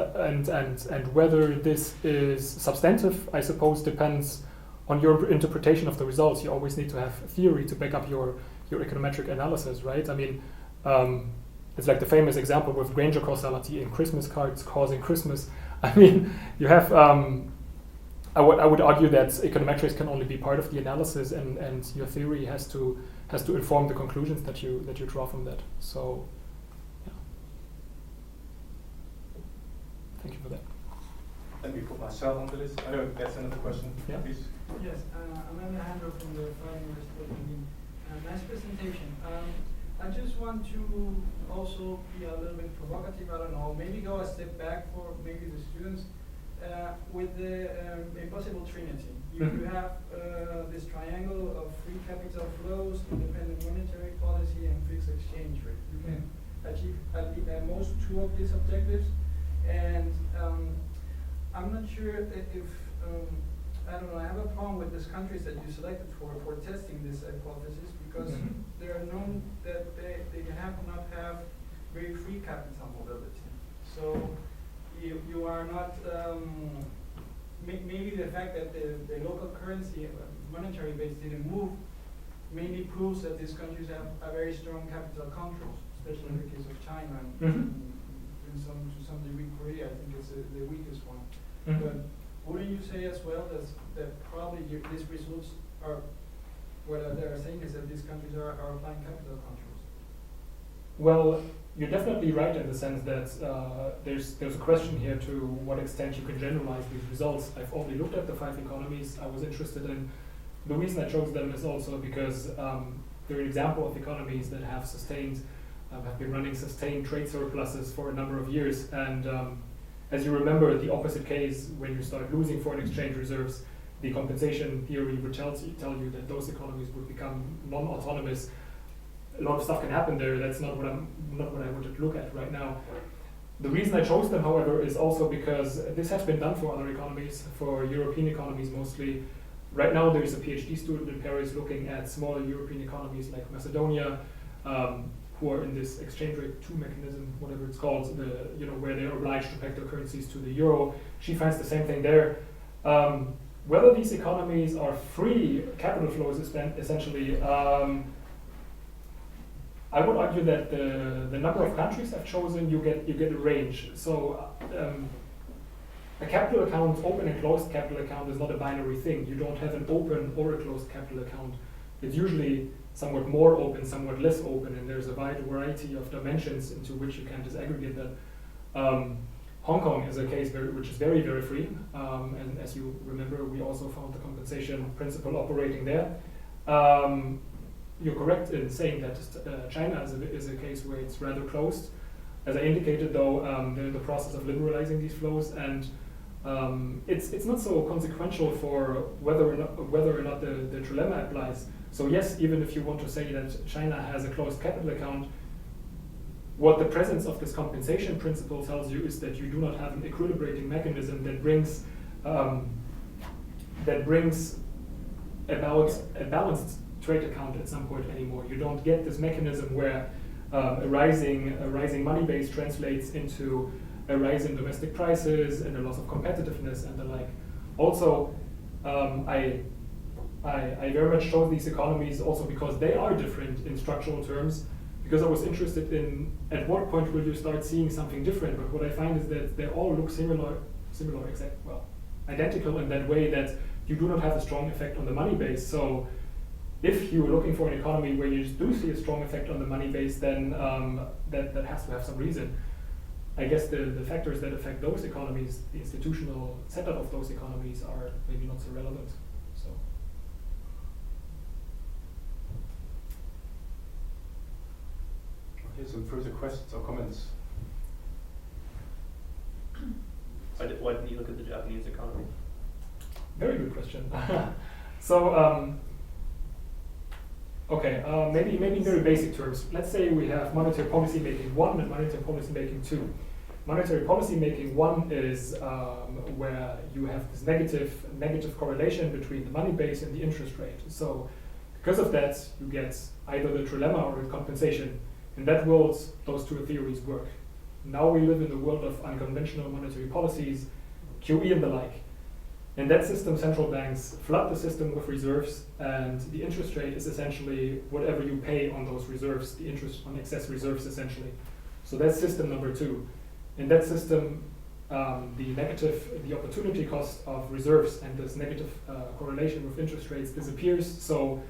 whether this is substantive, I suppose, depends on your interpretation of the results. You always need to have theory to back up your econometric analysis, right? I mean, it's like the famous example with Granger causality in Christmas cards causing Christmas. I mean, you have. I would argue that econometrics can only be part of the analysis, and your theory has to inform the conclusions that you draw from that. So, yeah. Thank you for that. Let me put myself on the list. I know that's another question. Yeah. Please. Yes, Amanda Handel from the Fine University. Nice presentation. I just want to also be a little bit provocative. I don't know. Maybe go a step back for maybe the students. With the impossible trinity, you have this triangle of free capital flows, independent monetary policy, and fixed exchange rate. You can achieve at most two of these objectives, and I'm not sure if I don't know. I have a problem with these countries that you selected for testing this hypothesis, because they are known that they not have very free capital mobility. So. You are not, maybe the fact that the local currency, monetary base didn't move, mainly proves that these countries have a very strong capital controls, especially in the case of China, and to some degree Korea, I think is the weakest one. But wouldn't you say as well that probably these results are, what they are saying is that these countries are applying capital controls? Well, you're definitely right in the sense that there's a question here to what extent you can generalize these results. I've only looked at the 5 economies I was interested in. The reason I chose them is also because they're an example of economies that have been running sustained trade surpluses for a number of years. And as you remember, the opposite case, when you start losing foreign exchange reserves, the compensation theory would tell you that those economies would become non-autonomous. A lot of stuff can happen there. That's not what I wanted to look at right now. The reason I chose them, however, is also because this has been done for other economies, for European economies mostly. Right now there is a PhD student in Paris looking at smaller European economies like Macedonia, who are in this exchange rate 2 mechanism, whatever it's called, where they're obliged to peg their currencies to the euro. She finds the same thing there. Whether these economies are free capital flows essentially, I would argue that the number of countries I've chosen, you get a range. So a capital account, open and closed capital account, is not a binary thing. You don't have an open or a closed capital account. It's usually somewhat more open, somewhat less open, and there's a wide variety of dimensions into which you can disaggregate that. Hong Kong is a case which is very, very free, and as you remember, we also found the compensation principle operating there. You're correct in saying that China is a case where it's rather closed. As I indicated, though, they're in the process of liberalizing these flows, and it's not so consequential for whether or not the trilemma applies. So yes, even if you want to say that China has a closed capital account, what the presence of this compensation principle tells you is that you do not have an equilibrating mechanism that brings about a balanced trade account at some point anymore. You don't get this mechanism where a rising money base translates into a rise in domestic prices and a loss of competitiveness and the like. Also, I very much chose these economies also because they are different in structural terms, because I was interested in at what point will you start seeing something different. But what I find is that they all look identical in that way that you do not have a strong effect on the money base. So if you're looking for an economy where you do see a strong effect on the money base, then that has to have some reason. I guess the factors that affect those economies, the institutional setup of those economies, are maybe not so relevant. So. Okay, some further questions or comments? Why didn't you look at the Japanese economy? Very good question. So, maybe in very basic terms. Let's say we have monetary policy making 1 and monetary policy making 2. Monetary policy making 1 is where you have this negative correlation between the money base and the interest rate. So because of that, you get either the trilemma or the compensation. In that world, those two theories work. Now we live in the world of unconventional monetary policies, QE and the like. In that system, central banks flood the system with reserves, and the interest rate is essentially whatever you pay on those reserves, the interest on excess reserves essentially. So that's system number 2. In that system, the opportunity cost of reserves and this negative correlation with interest rates disappears. So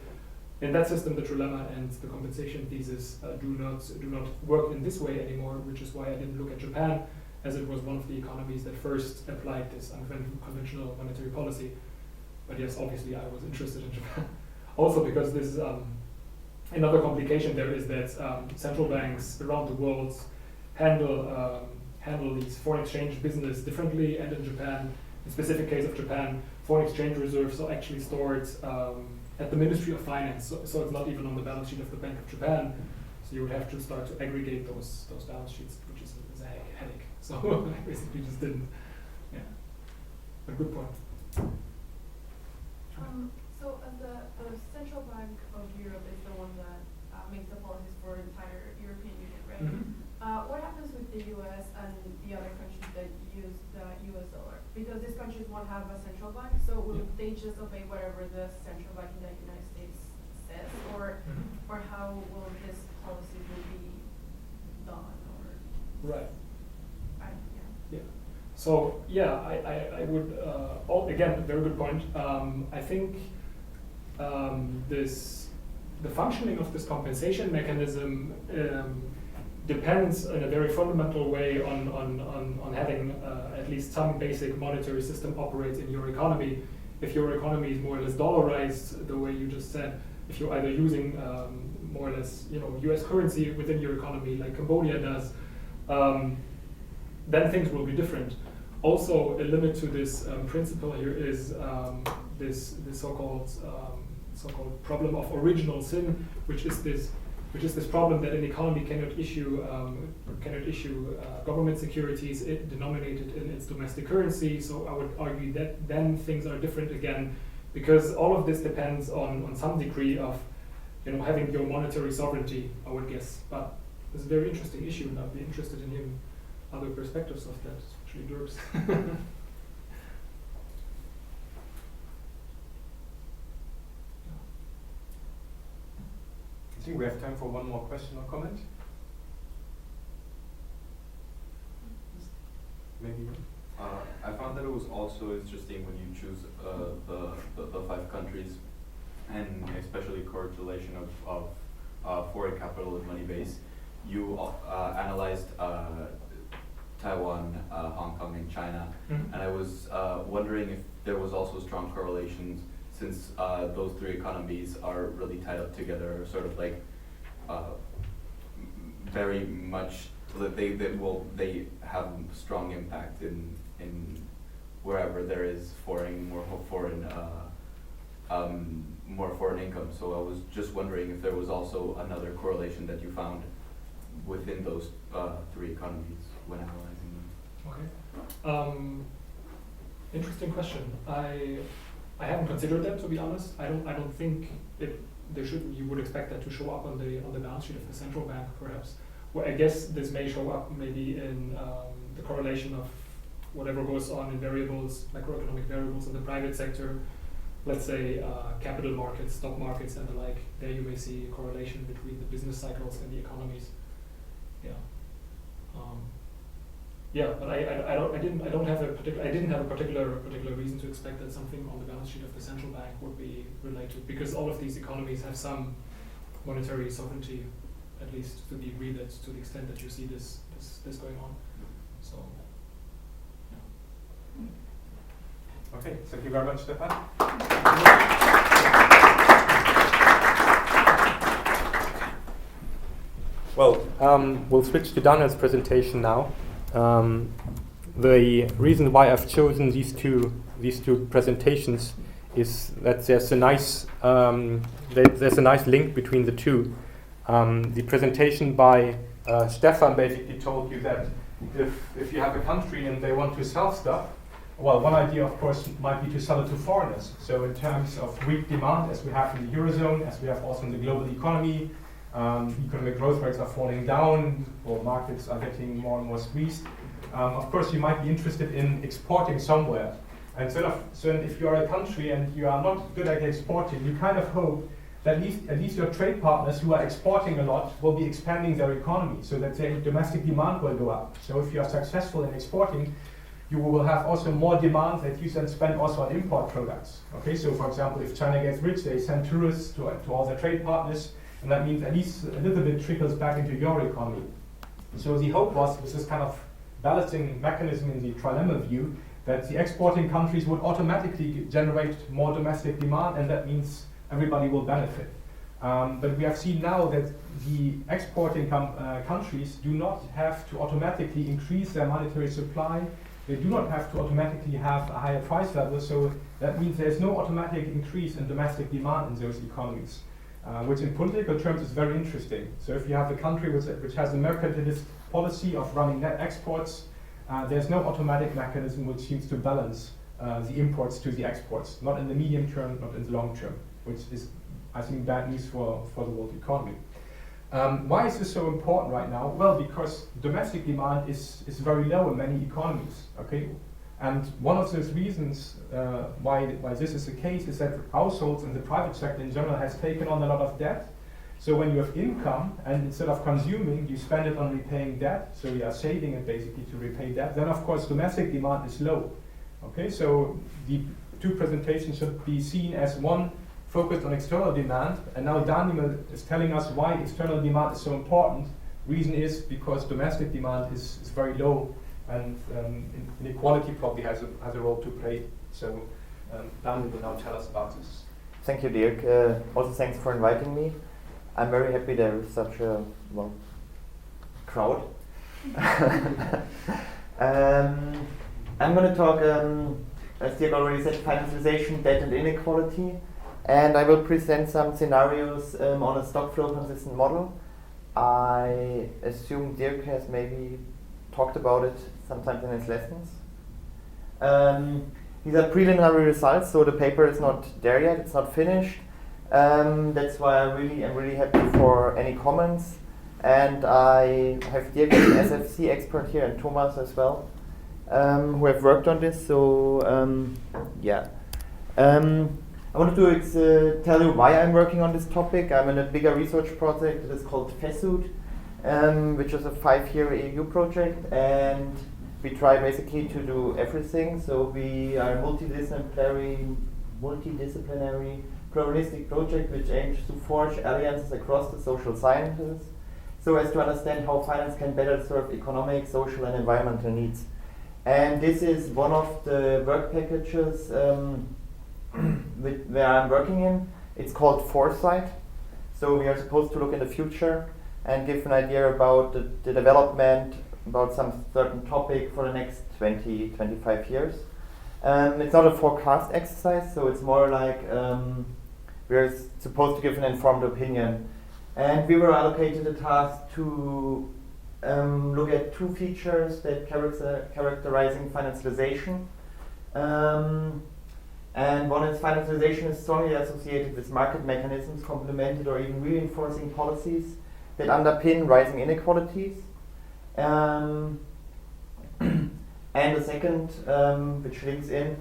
in that system, the trilemma and the compensation thesis do not work in this way anymore, which is why I didn't look at Japan, as it was one of the economies that first applied this unconventional monetary policy. But yes, obviously I was interested in Japan. Also because this another complication there is that central banks around the world handle these foreign exchange business differently, and in Japan, in the specific case of Japan, foreign exchange reserves are actually stored at the Ministry of Finance, so it's not even on the balance sheet of the Bank of Japan. So you would have to start to aggregate those balance sheets, which is a headache. So I basically just didn't. Yeah, a good point. So the Central Bank of Europe is the one that makes the policies for the entire European Union, right? Mm-hmm. What happens with the US and the other countries that use the US dollar? Because these countries won't have a central bank, so will they just obey whatever the central bank in the United States says, or how will this policy be done? Or right. Yeah. So yeah, I would again, a very good point. I think the functioning of this compensation mechanism depends in a very fundamental way on having at least some basic monetary system operates in your economy. If your economy is more or less dollarized, the way you just said, if you're either using more or less US currency within your economy like Cambodia does, then things will be different. Also, a limit to this principle here is this so-called problem of original sin, which is this which is this problem that an economy cannot issue government securities denominated in its domestic currency. So I would argue that then things are different again, because all of this depends on some degree of having your monetary sovereignty, I would guess. But it's a very interesting issue, and I'd be interested in hearing other perspectives of that, especially Dirk's. I think we have time for one more question or comment. Maybe. I found that it was also interesting when you choose the 5 countries, and especially correlation of foreign capital and money base. You analyzed Taiwan, Hong Kong, and China, and I was wondering if there was also strong correlations, since those 3 economies are really tied up together, sort of like very much. They have strong impact in wherever there is more foreign income. So I was just wondering if there was also another correlation that you found within those 3 economies when analyzing them. Okay. Interesting question. I haven't considered that, to be honest. I don't think you would expect that to show up on the balance sheet of the central bank, perhaps. Well, I guess this may show up maybe in the correlation of whatever goes on in variables, macroeconomic variables in the private sector. Let's say capital markets, stock markets, and the like. There you may see a correlation between the business cycles and the economies. Yeah. But I didn't have a particular reason to expect that something on the balance sheet of the central bank would be related, because all of these economies have some monetary sovereignty, at least to the extent that you see this going on. So, yeah. Okay, thank you very much, Stefan. Well, we'll switch to Daniel's presentation now. The reason why I've chosen these two presentations is that there's a nice link between the two. The presentation by Stefan basically told you that if you have a country and they want to sell stuff, well, one idea, of course, might be to sell it to foreigners. So in terms of weak demand, as we have in the Eurozone, as we have also in the global economy, economic growth rates are falling down, or markets are getting more and more squeezed. Of course, you might be interested in exporting somewhere. And so if you are a country and you are not good at exporting, you kind of hope that at least your trade partners who are exporting a lot will be expanding their economy, so that their domestic demand will go up. So if you are successful in exporting, you will have also more demand that you then spend also on import products. Okay, so for example, if China gets rich, they send tourists to all their trade partners, and that means at least a little bit trickles back into your economy. So the hope was, with this kind of balancing mechanism in the trilemma view, that the exporting countries would automatically generate more domestic demand, and that means everybody will benefit. But we have seen now that the exporting countries do not have to automatically increase their monetary supply. They do not have to automatically have a higher price level. So that means there's no automatic increase in domestic demand in those economies, which in political terms is very interesting. So if you have a country which has a mercantilist policy of running net exports, there's no automatic mechanism which seems to balance the imports to the exports, not in the medium term, not in the long term, which is, I think, bad news for the world economy. Why is this so important right now? Well, because domestic demand is very low in many economies. Okay, and one of those reasons why this is the case is that households in the private sector in general has taken on a lot of debt. So when you have income and instead of consuming, you spend it on repaying debt. So you are saving it basically to repay debt. Then of course domestic demand is low. Okay, so the two presentations should be seen as one focused on external demand, and now Daniel is telling us why external demand is so important. Reason is because domestic demand is very low, and inequality probably has a role to play. So Daniel will now tell us about this. Thank you, Dirk. Also thanks for inviting me. I'm very happy there is such a crowd. I'm going to talk, as Dirk already said, financialization, debt and inequality. And I will present some scenarios on a stock flow consistent model. I assume Dirk has maybe talked about it sometimes in his lessons. These are preliminary results, so the paper is not there yet, it's not finished. That's why I am really happy for any comments. And I have Dirk as an SFC expert here and Thomas as well, who have worked on this. So yeah. I wanted to tell you why I'm working on this topic. I'm in a bigger research project that is called FESUD, which is a 5-year EU project, and we try basically to do everything. So we are a multidisciplinary pluralistic project which aims to forge alliances across the social sciences so as to understand how finance can better serve economic, social and environmental needs. And this is one of the work packages where I'm working in. It's called Foresight. So we are supposed to look in the future and give an idea about the development, about some certain topic for the next 20-25 years. It's not a forecast exercise, so it's more like we're supposed to give an informed opinion. And we were allocated a task to look at 2 features that characterizing financialization. And one is financialization is strongly associated with market mechanisms, complemented or even reinforcing policies that underpin rising inequalities. And the second, which links in,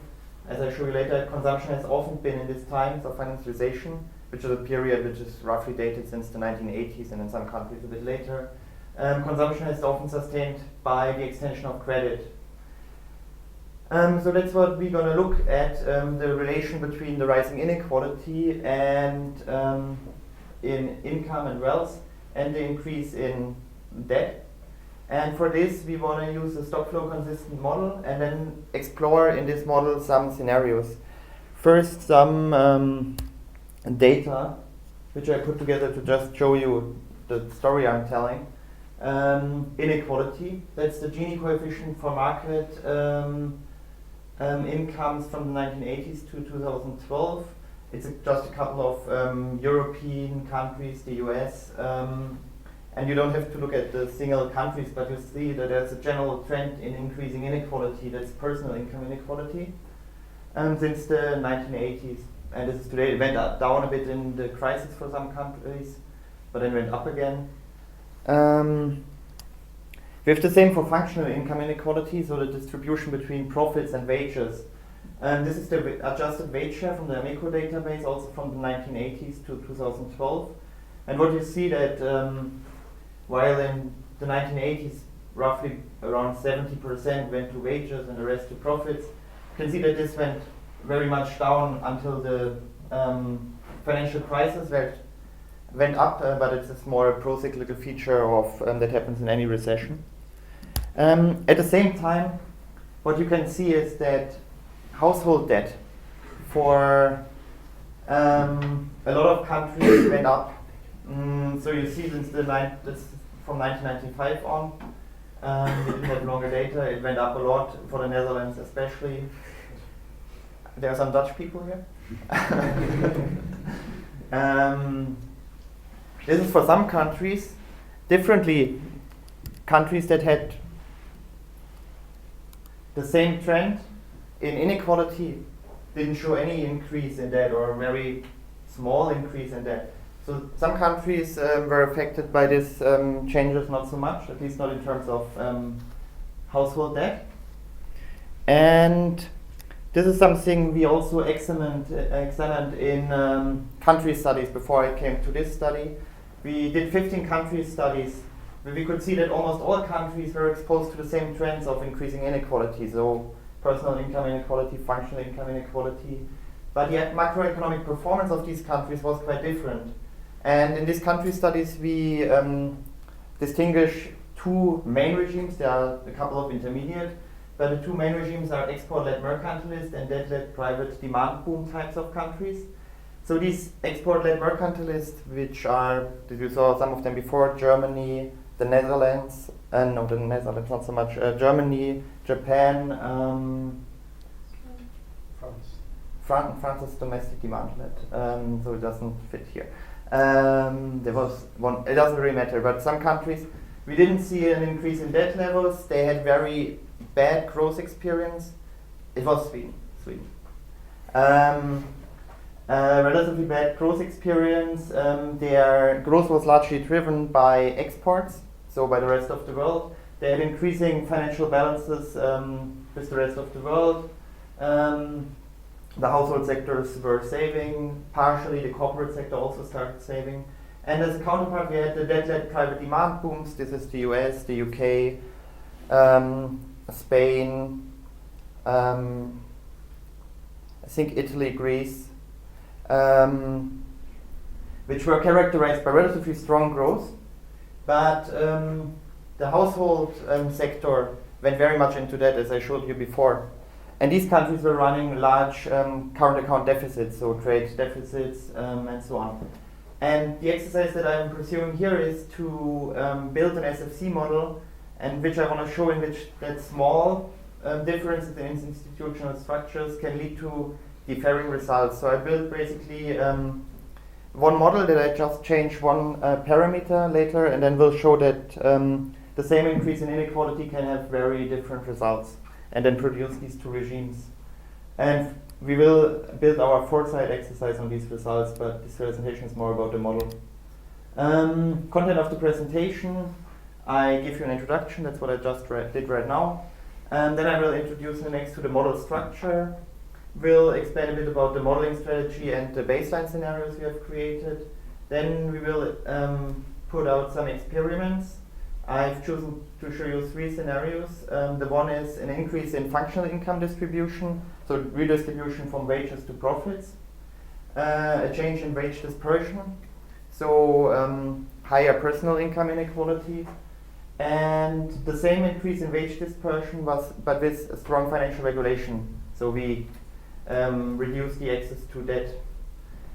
as I show you later, consumption has often been in these times of financialization, which is a period which is roughly dated since the 1980s and in some countries a bit later. Consumption is often sustained by the extension of credit. So that's what we're going to look at, the relation between the rising inequality and in income and wealth and the increase in debt. And for this we want to use a stock flow consistent model and then explore in this model some scenarios. First some data which I put together to just show you the story I'm telling. Inequality, that's the Gini coefficient for market incomes from the 1980s to 2012. It's just a couple of European countries, the US, and you don't have to look at the single countries, but you see that there's a general trend in increasing inequality, that's personal income inequality, since the 1980s. And this is today, it went down a bit in the crisis for some countries, but then went up again. We have the same for functional income inequality, so the distribution between profits and wages. This is the adjusted wage share from the Amico database, also from the 1980s to 2012. And what you see that while in the 1980s roughly around 70% went to wages and the rest to profits, you can see that this went very much down until the financial crisis, where it went up, but it's more a pro-cyclical feature of that happens in any recession. At the same time, what you can see is that household debt for a lot of countries went up. So you see since this from 1995 on, we didn't have longer data, it went up a lot for the Netherlands especially. There are some Dutch people here. This is for some countries. Differently, countries that had the same trend in inequality didn't show any increase in that, or a very small increase in that. So some countries were affected by these changes not so much, at least not in terms of household debt. And this is something we also examined in country studies before I came to this study. We did 15 country studies where we could see that almost all countries were exposed to the same trends of increasing inequality, so personal income inequality, functional income inequality. But yet macroeconomic performance of these countries was quite different. And in these country studies we distinguish 2 main regimes. There are a couple of intermediate, but the 2 main regimes are export-led mercantilist and debt-led private demand boom types of countries. So these export-led mercantilists, which are, you saw some of them before, Germany, the Netherlands, no, the Netherlands not so much, Germany, Japan, France is domestic demand-led, so it doesn't fit here. There was one, it doesn't really matter, but some countries, we didn't see an increase in debt levels. They had very bad growth experience. It was Sweden. Relatively bad growth experience. Their growth was largely driven by exports, so by the rest of the world. They had increasing financial balances with the rest of the world. The household sectors were saving, partially the corporate sector also started saving. And as a counterpart, we had the debt-led private demand booms. This is the US, the UK, Spain, I think Italy, Greece, which were characterized by relatively strong growth. But the household sector went very much into debt, as I showed you before. And these countries were running large current account deficits, so trade deficits and so on. And the exercise that I'm pursuing here is to build an SFC model, and which I want to show in which that small differences in institutional structures can lead to differing results. So I built basically one model that I just change one parameter later, and then we'll show that the same increase in inequality can have very different results, and then produce these two regimes. And we will build our foresight exercise on these results, but this presentation is more about the model. Content of the presentation, I give you an introduction, that's what I just did right now. And then I will introduce the next to the model structure. We'll explain a bit about the modeling strategy and the baseline scenarios we have created. Then we will put out some experiments. I've chosen to show you 3 scenarios. The one is an increase in functional income distribution, so redistribution from wages to profits, a change in wage dispersion, so higher personal income inequality, and the same increase in wage dispersion but with a strong financial regulation. So we reduce the access to debt.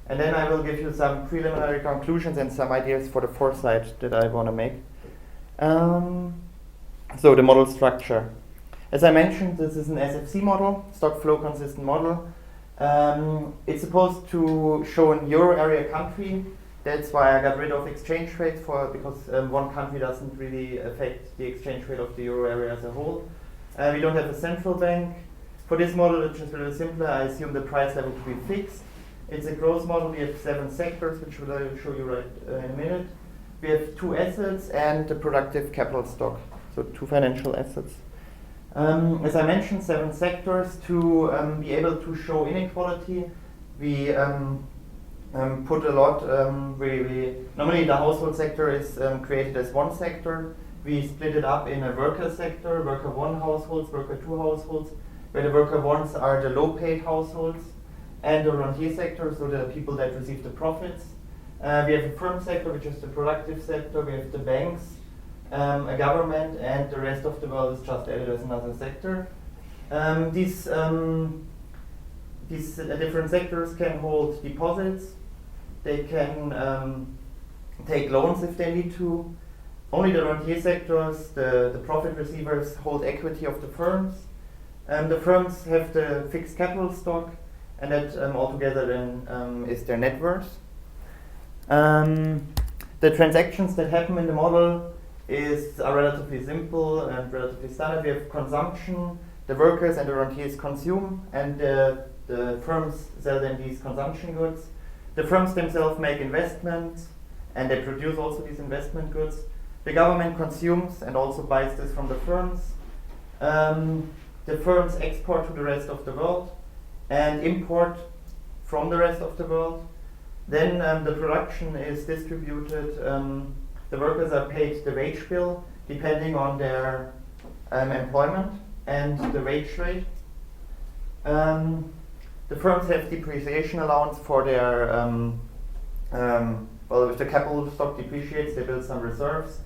And then I will give you some preliminary conclusions and some ideas for the foresight that I want to make. So the model structure. As I mentioned, this is an SFC model, stock flow consistent model. It's supposed to show an euro area country. That's why I got rid of exchange rates because one country doesn't really affect the exchange rate of the euro area as a whole. We don't have a central bank. For this model, which is really simple, I assume the price level to be fixed. It's a growth model. We have 7 sectors, which I will show you right in a minute. We have 2 assets and a productive capital stock, so 2 financial assets. As I mentioned, 7 sectors. To be able to show inequality, we put a lot. Normally the household sector is created as one sector. We split it up in a worker sector, worker 1 households, worker 2 households, where the worker 1s are the low-paid households, and the rentier sector, so the people that receive the profits. We have a firm sector, which is the productive sector. We have the banks, a government, and the rest of the world is just added as another sector. These different sectors can hold deposits. They can take loans if they need to. Only the rentier sectors, the profit receivers, hold equity of the firms. The firms have the fixed capital stock, and that altogether then is their net worth. The transactions that happen in the model are relatively simple and relatively standard. We have consumption, the workers and the rentiers consume, and the firms sell them these consumption goods. The firms themselves make investments, and they produce also these investment goods. The government consumes and also buys this from the firms. The firms export to the rest of the world and import from the rest of the world. Then the production is distributed. The workers are paid the wage bill depending on their employment and the wage rate. The firms have depreciation allowance for their, if the capital stock depreciates, they build some reserves.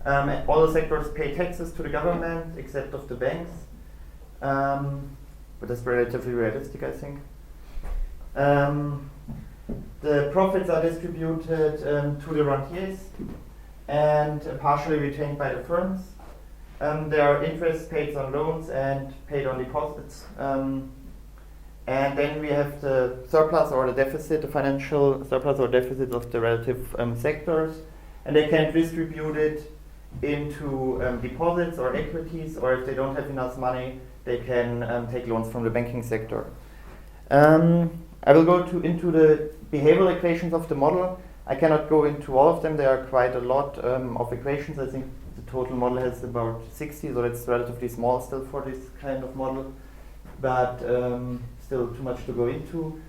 All the sectors pay taxes to the government except of the banks. But that's relatively realistic, I think. The profits are distributed to the rentiers and partially retained by the firms. There are interest paid on loans and paid on deposits. And then we have the surplus or the deficit, the financial surplus or deficit of the relative sectors. And they can distribute it into deposits or equities, or if they don't have enough money, they can take loans from the banking sector. I will go into the behavioral equations of the model. I cannot go into all of them. There are quite a lot of equations. I think the total model has about 60, so it's relatively small still for this kind of model, but still too much to go into.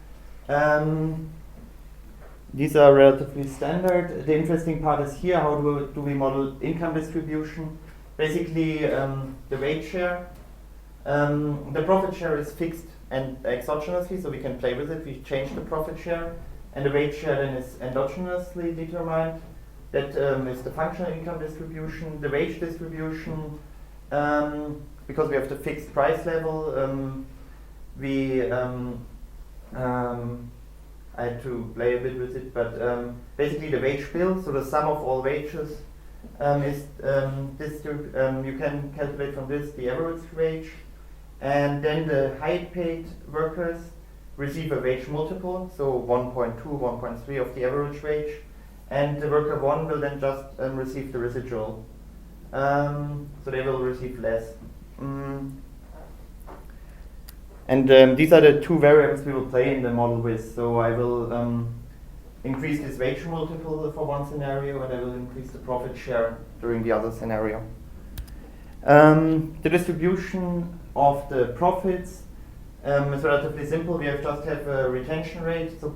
These are relatively standard. The interesting part is here, how do we model income distribution? Basically, the wage share. The profit share is fixed and exogenously, so we can play with it. We change the profit share, and the wage share then is endogenously determined. That is the functional income distribution. The wage distribution, because we have the fixed price level, I had to play a bit with it, but basically the wage bill, so the sum of all wages is you can calculate from this the average wage, and then the high paid workers receive a wage multiple, so 1.2, 1.3 of the average wage, and the worker 1 will then just receive the residual, so they will receive less. And these are the two variables we will play in the model with. So I will increase this wage multiple for one scenario, and I will increase the profit share during the other scenario. The distribution of the profits is relatively simple. We just have a retention rate, so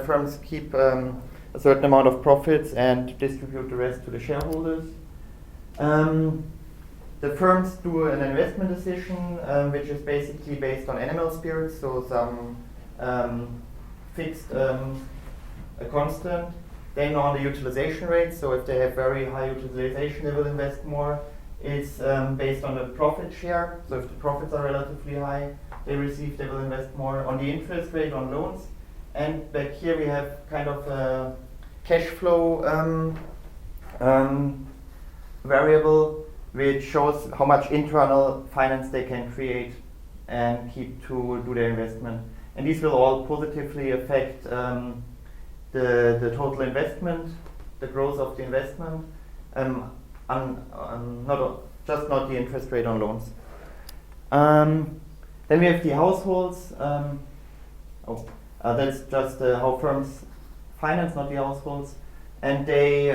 firms keep a certain amount of profits and distribute the rest to the shareholders. The firms do an investment decision, which is basically based on animal spirits, so some fixed a constant. Then on the utilization rate, so if they have very high utilization, they will invest more. It's based on the profit share, so if the profits are relatively high, they will invest more. On the interest rate on loans, and back here we have kind of a cash flow variable, which shows how much internal finance they can create and keep to do their investment. And these will all positively affect the total investment, the growth of the investment, not the interest rate on loans. Then we have the households. That's just how firms finance, not the households. And they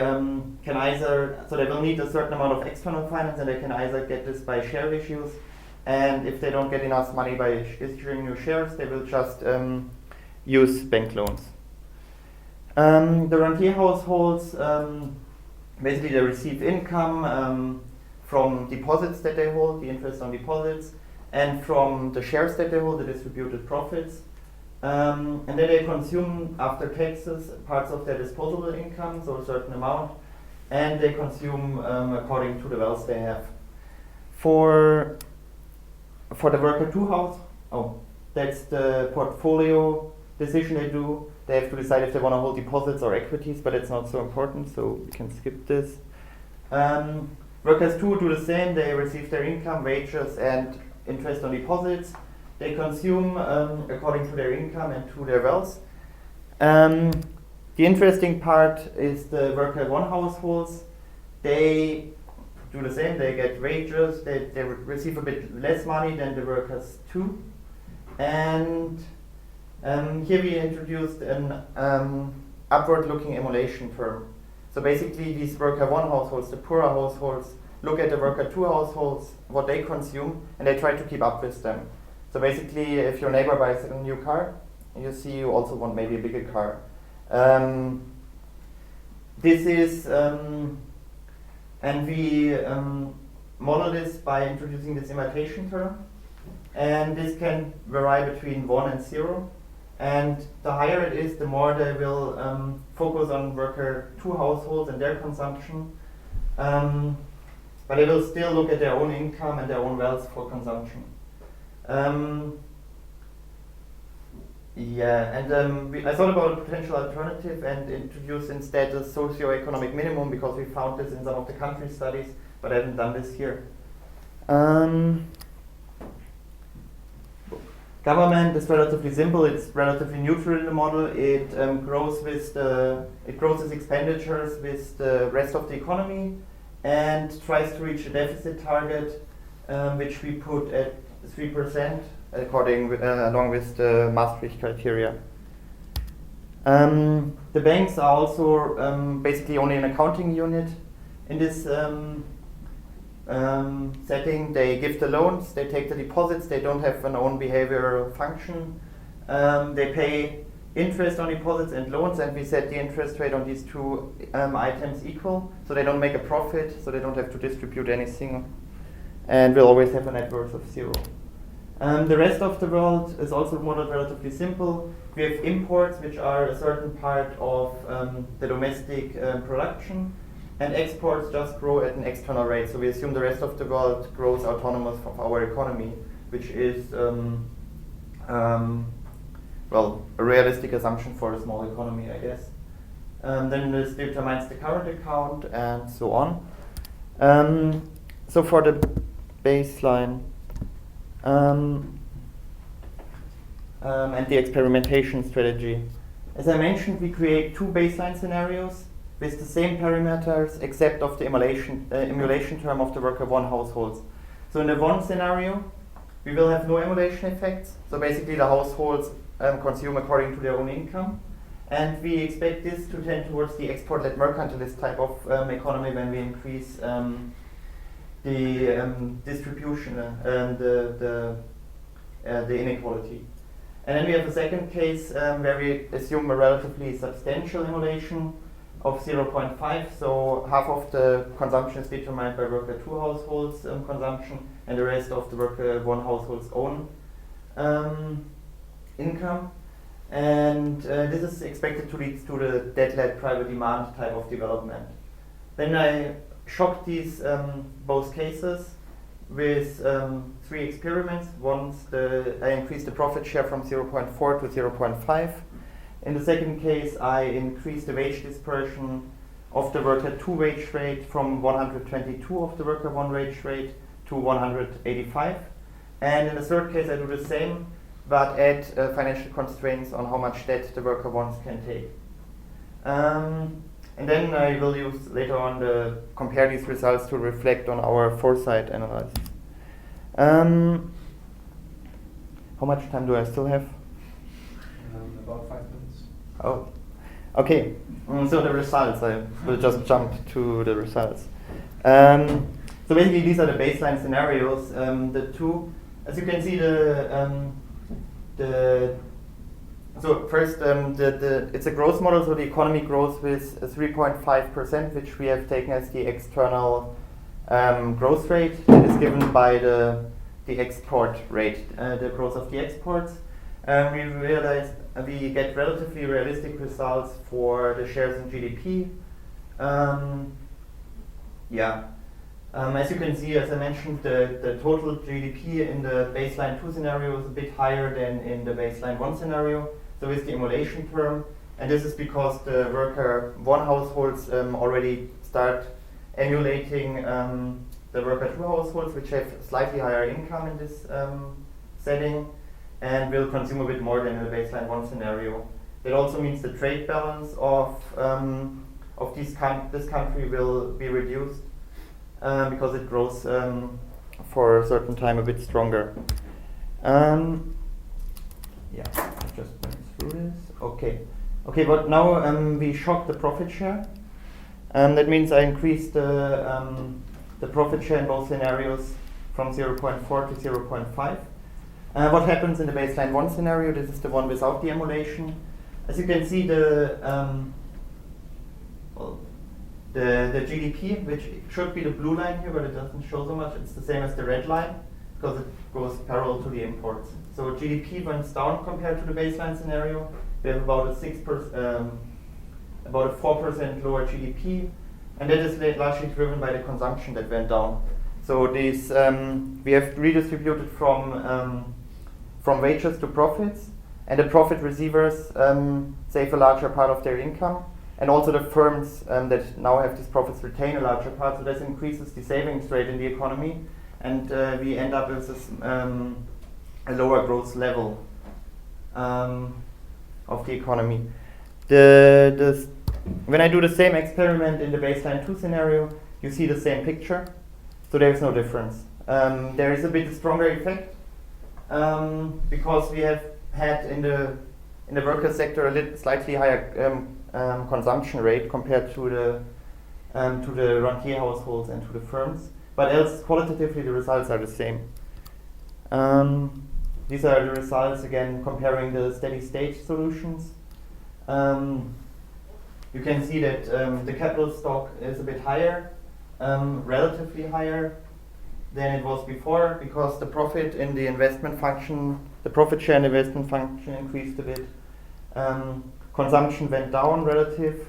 can either, so they will need a certain amount of external finance, and they can either get this by share issues, and if they don't get enough money by issuing new shares, they will just use bank loans. The rentier households, basically they receive income from deposits that they hold, the interest on deposits, and from the shares that they hold, the distributed profits. And then they consume, after taxes, parts of their disposable income, so a certain amount, and they consume according to the wealth they have. For the worker 2 house, that's the portfolio decision they do. They have to decide if they want to hold deposits or equities, but it's not so important, so we can skip this. Workers 2 do the same. They receive their income, wages, and interest on deposits. They consume according to their income and to their wealth. The interesting part is the worker 1 households. They do the same. They get wages. They receive a bit less money than the workers 2. And here we introduced an upward-looking emulation term. So basically, these worker 1 households, the poorer households, look at the worker 2 households, what they consume, and they try to keep up with them. So basically, if your neighbor buys a new car, you see you also want maybe a bigger car. This is, and we model this by introducing this imitation term. And this can vary between 1 and 0. And the higher it is, the more they will focus on worker 2 households and their consumption. But they will still look at their own income and their own wealth for consumption. I thought about a potential alternative and introduced instead a socio-economic minimum, because we found this in some of the country studies, but I haven't done this here. Kind Government is relatively simple. It's relatively neutral in the model. It grows its expenditures with the rest of the economy, and tries to reach a deficit target, which we put at 3%, along with the Maastricht criteria. The banks are also basically only an accounting unit in this setting. They give the loans, they take the deposits, they don't have an own behavioral function. They pay interest on deposits and loans, and we set the interest rate on these two items equal, so they don't make a profit, so they don't have to distribute anything, and we'll always have a net worth of 0. The rest of the world is also modeled relatively simple. We have imports, which are a certain part of the domestic production, and exports just grow at an external rate. So we assume the rest of the world grows autonomous of our economy, which is well, a realistic assumption for a small economy, I guess. Then this determines the current account and so on. So for the baseline and the experimentation strategy, as I mentioned, we create 2 baseline scenarios with the same parameters except of the emulation term of the worker 1 households. So in the 1 scenario, we will have no emulation effects. So basically the households consume according to their own income. And we expect this to tend towards the export-led mercantilist type of economy when we increase the distribution, the inequality. And then we have a second case where we assume a relatively substantial emulation of 0.5, so half of the consumption is determined by worker 2 households consumption, and the rest of the worker 1 household's own income. And this is expected to lead to the debt-led private demand type of development. Then I shocked these both cases with 3 experiments. Once I increased the profit share from 0.4 to 0.5. In the second case, I increased the wage dispersion of the worker 2 wage rate from 122 of the worker 1 wage rate to 185. And in the third case, I do the same, but add financial constraints on how much debt the worker 1s can take. And then I will use later on compare these results to reflect on our foresight analysis. How much time do I still have? About 5 minutes. Oh, okay. So the results, I will just jump to the results. So basically these are the baseline scenarios. The 2, as you can see, so first, it's a growth model, so the economy grows with 3.5%, which we have taken as the external growth rate. It is given by the export rate, the growth of the exports. We realize we get relatively realistic results for the shares in GDP. As you can see, as I mentioned, the total GDP in the baseline 2 scenario is a bit higher than in the baseline 1 scenario. So is the emulation term, and this is because the worker 1 households already start emulating the worker 2 households, which have slightly higher income in this setting, and will consume a bit more than in the baseline 1 scenario. That also means the trade balance of this country will be reduced because it grows for a certain time a bit stronger. I just went through this. Okay, but now we shock the profit share. That means I increased the profit share in both scenarios from 0.4 to 0.5. What happens in the baseline 1 scenario? This is the one without the emulation. As you can see, the GDP, which should be the blue line here, but it doesn't show so much. It's the same as the red line because it goes parallel to the imports. So GDP went down compared to the baseline scenario. We have about a 4% lower GDP, and that is largely driven by the consumption that went down. So these we have redistributed from wages to profits, and the profit receivers save a larger part of their income, and also the firms that now have these profits retain a larger part. So this increases the savings rate in the economy, and we end up with this a lower growth level of the economy. When I do the same experiment in the baseline 2 scenario, you see the same picture, so there is no difference. There is a bit stronger effect because we have had in the worker sector a slightly higher consumption rate compared to the rentier households and to the firms, but else qualitatively the results are the same. These are the results again comparing the steady state solutions. You can see that the capital stock is a bit higher, relatively higher than it was before, because the profit in the investment function, the profit share in the investment function increased a bit. Consumption went down relative,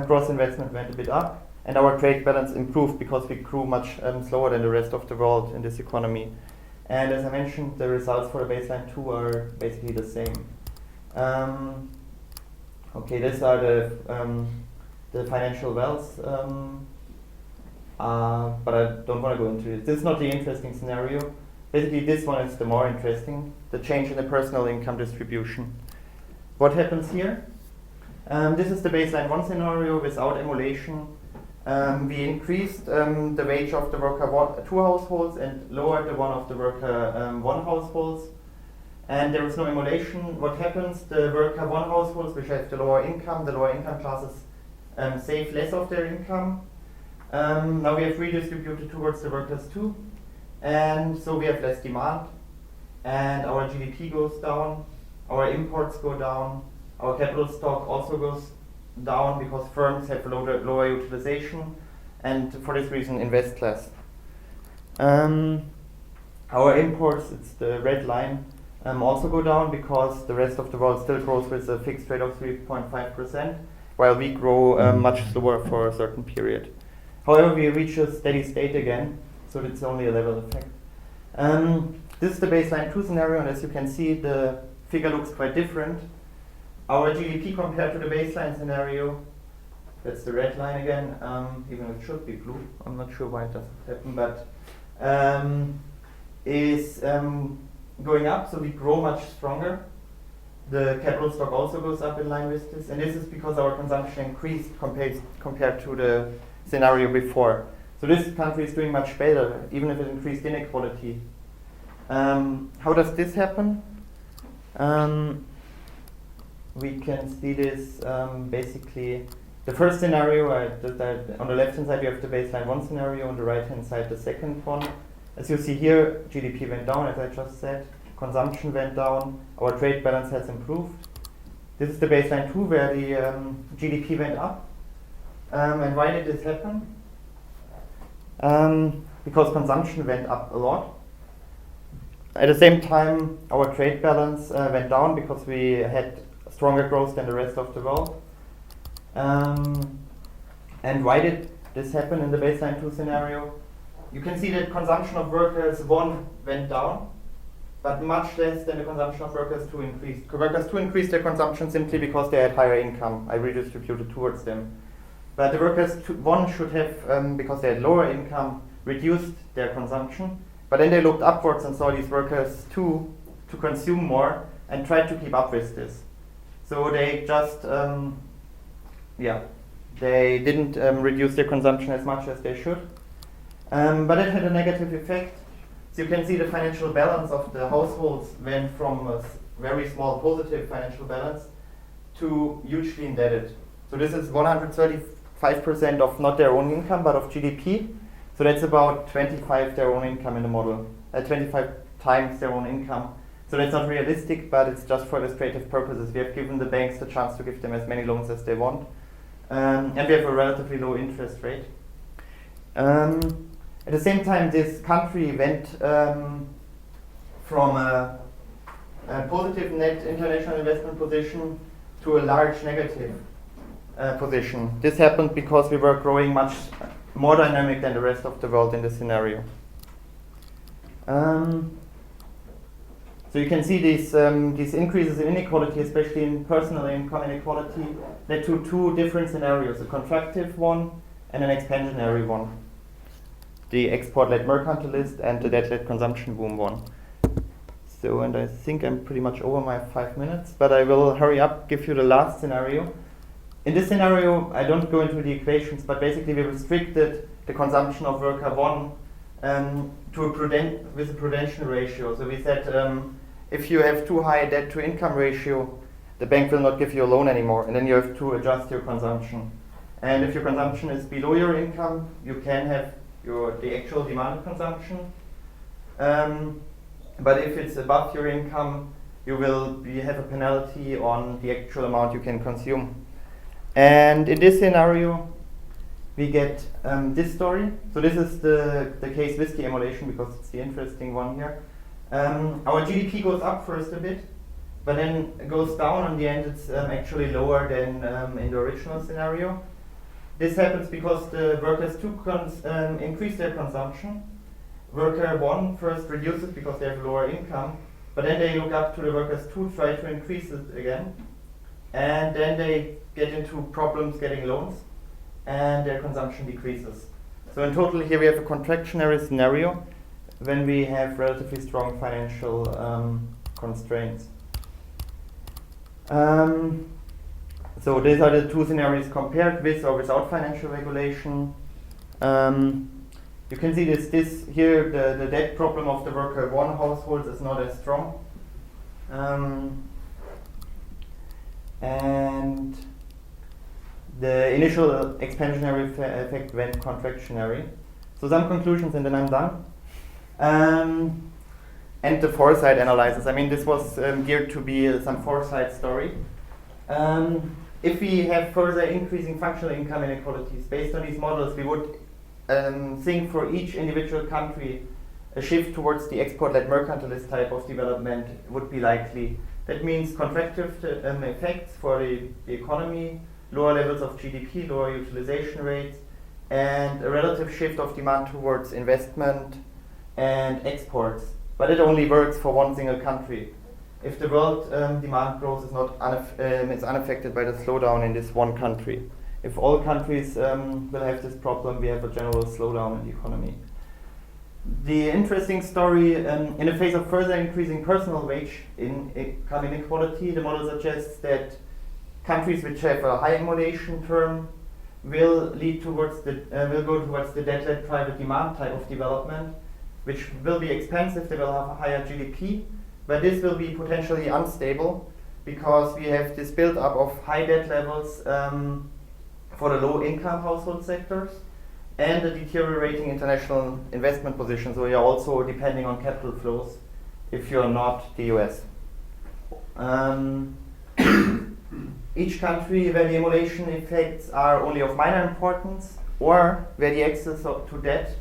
gross investment went a bit up, and our trade balance improved because we grew much slower than the rest of the world in this economy. And as I mentioned, the results for the baseline 2 are basically the same. Okay, these are the financial wealth, but I don't want to go into it. This is not the interesting scenario. Basically, this one is the more interesting, the change in the personal income distribution. What happens here? This is the baseline 1 scenario without emulation. We increased the wage of the worker 2 households and lowered the one of the worker 1 households. And there is no emulation. What happens? The worker 1 households, which have the lower income classes, save less of their income. Now we have redistributed towards the workers 2, and so we have less demand, and our GDP goes down, our imports go down, our capital stock also goes down because firms have lower utilization, and for this reason invest less. Our imports, it's the red line, also go down because the rest of the world still grows with a fixed rate of 3.5%, while we grow much slower for a certain period. However, we reach a steady state again, so it's only a level effect. This is the baseline 2 scenario, and as you can see, the figure looks quite different. Our GDP compared to the baseline scenario, that's the red line again, even though it should be blue, I'm not sure why it doesn't happen, but is going up, so we grow much stronger. The capital stock also goes up in line with this, and this is because our consumption increased compared to the scenario before. So this country is doing much better, even if it increased inequality. How does this happen? We can see this basically. The first scenario, on the left hand side you have the baseline 1 scenario, on the right hand side the second one. As you see here, GDP went down, as I just said. Consumption went down. Our trade balance has improved. This is the baseline 2 where the GDP went up. And why did this happen? Because consumption went up a lot. At the same time, our trade balance went down because we had stronger growth than the rest of the world. And why did this happen in the baseline 2 scenario? You can see that consumption of workers 1 went down, but much less than the consumption of workers 2 increased. Workers 2 increased their consumption simply because they had higher income. I redistributed towards them. But the workers 1 should have, because they had lower income, reduced their consumption. But then they looked upwards and saw these workers 2 to consume more and tried to keep up with this. So they just, they didn't reduce their consumption as much as they should. But it had a negative effect. So you can see the financial balance of the households went from a very small positive financial balance to hugely indebted. So this is 135% of not their own income, but of GDP. So that's about 25 their own income in the model, 25 times their own income. So that's not realistic, but it's just for illustrative purposes. We have given the banks the chance to give them as many loans as they want. And we have a relatively low interest rate. At the same time, this country went from a positive net international investment position to a large negative position. This happened because we were growing much more dynamic than the rest of the world in this scenario. So you can see these increases in inequality, especially in personal income inequality, led to 2 different scenarios, a contractive one and an expansionary one. The export-led mercantilist and the debt-led consumption boom one. So, and I think I'm pretty much over my 5 minutes, but I will hurry up, give you the last scenario. In this scenario, I don't go into the equations, but basically we restricted the consumption of worker 1 with a prudential ratio. So we said if you have too high a debt to income ratio, the bank will not give you a loan anymore, and then you have to adjust your consumption. And if your consumption is below your income, you can have the actual demanded consumption. But if it's above your income, you have a penalty on the actual amount you can consume. And in this scenario, we get this story. So this is the case with the emulation, because it's the interesting one here. Our GDP goes up first a bit, but then it goes down. On the end, it's actually lower than in the original scenario. This happens because the workers 2 increase their consumption. Worker 1 first reduces because they have lower income, but then they look up to the workers 2, try to increase it again, and then they get into problems getting loans, and their consumption decreases. So in total here we have a contractionary scenario when we have relatively strong financial constraints. So these are the 2 scenarios compared with or without financial regulation. You can see this here, the debt problem of the worker 1 households is not as strong. And the initial expansionary effect went contractionary. So some conclusions and then I'm done. And the foresight analysis. I mean, this was geared to be some foresight story. If we have further increasing functional income inequalities, based on these models, we would think for each individual country a shift towards the export-led mercantilist type of development would be likely. That means contractive effects for the economy, lower levels of GDP, lower utilization rates, and a relative shift of demand towards investment and exports. But it only works for one single country. If the world demand growth is not is unaffected by the slowdown in this one country. If all countries will have this problem, we have a general slowdown in the economy. The interesting story, in the face of further increasing personal wage income inequality, the model suggests that countries which have a high emulation term will go towards the debt-led private demand type of development, which will be expensive. They will have a higher GDP, but this will be potentially unstable because we have this build-up of high debt levels for the low-income household sectors and a deteriorating international investment position. So you're also depending on capital flows if you're not the US. Each country where the emulation effects are only of minor importance, or where the access to debt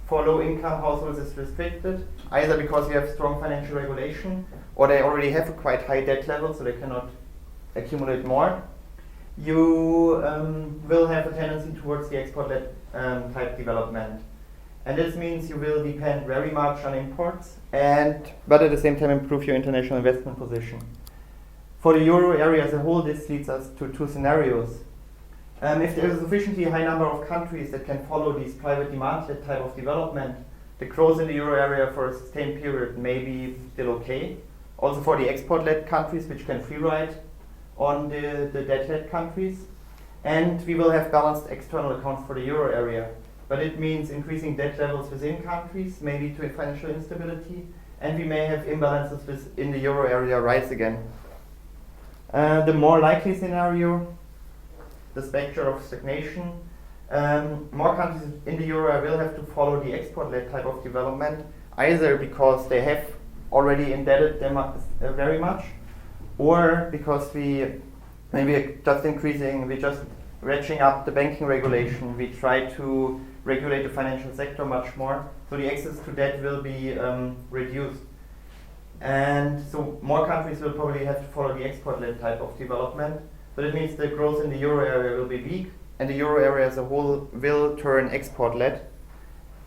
for low-income households is restricted, either because you have strong financial regulation, or they already have a quite high debt level, so they cannot accumulate more, you will have a tendency towards the export-led type development. And this means you will depend very much on imports, but at the same time improve your international investment position. For the euro area as a whole, this leads us to 2 scenarios. If there is a sufficiently high number of countries that can follow these private demand-led type of development, the growth in the euro area for a sustained period may be still okay. Also for the export-led countries, which can free ride on the debt-led countries. And we will have balanced external accounts for the euro area. But it means increasing debt levels within countries may lead to financial instability, and we may have imbalances within the euro area rise again. The more likely scenario, the spectre of stagnation. More countries in the euro area will have to follow the export-led type of development, either because they have already indebted them very much, or because we're just ratcheting up the banking regulation. We try to regulate the financial sector much more, so the access to debt will be reduced. And so more countries will probably have to follow the export-led type of development. But it means the growth in the euro area will be weak, and the euro area as a whole will turn export-led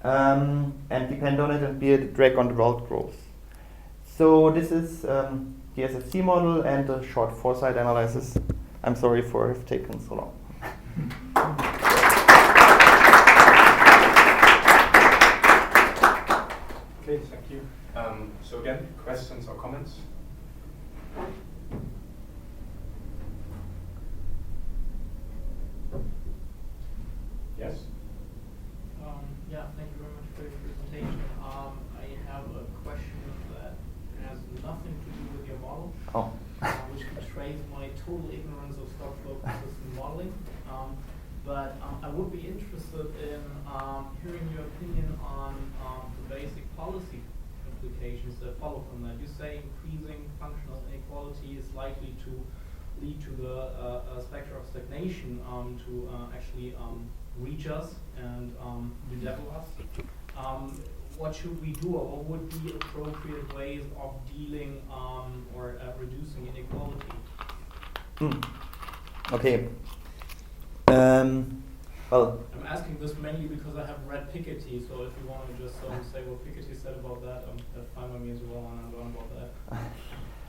and depend on it and be a drag on the world growth. So this is the SFC model and a short foresight analysis. I'm sorry for have taken so long. Okay, Thank you. So again, questions or comments? Yes? Yeah, thank you very much for your presentation. I have a question that has nothing to do with your model, which betrays my total ignorance of stock flow consistent modeling. But I would be interested in hearing your opinion on the basic policy implications that follow from that. You say increasing functional inequality is likely to lead to the specter of stagnation to actually reach us and bedevil us. What should we do, or what would be appropriate ways of dealing or reducing inequality? Okay. Well, I'm asking this mainly because I have read Piketty, so if you want to just say what Piketty said about that, that's fine by me as well, and I'm learn about that.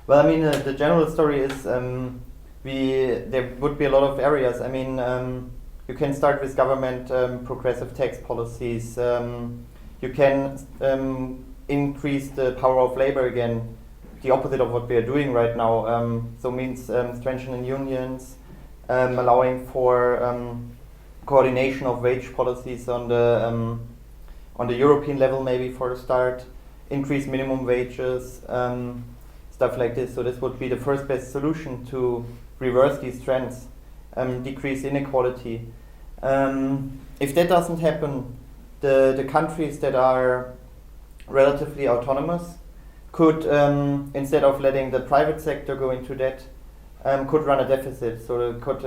well, I mean, the general story is there would be a lot of areas. I mean, you can start with government progressive tax policies. You can increase the power of labor again, the opposite of what we are doing right now. So means strengthening unions, allowing for coordination of wage policies on the European level, maybe for the start, increase minimum wages, stuff like this. So this would be the first best solution to reverse these trends, decrease inequality. If that doesn't happen, the countries that are relatively autonomous could, instead of letting the private sector go into debt, could run a deficit. So they could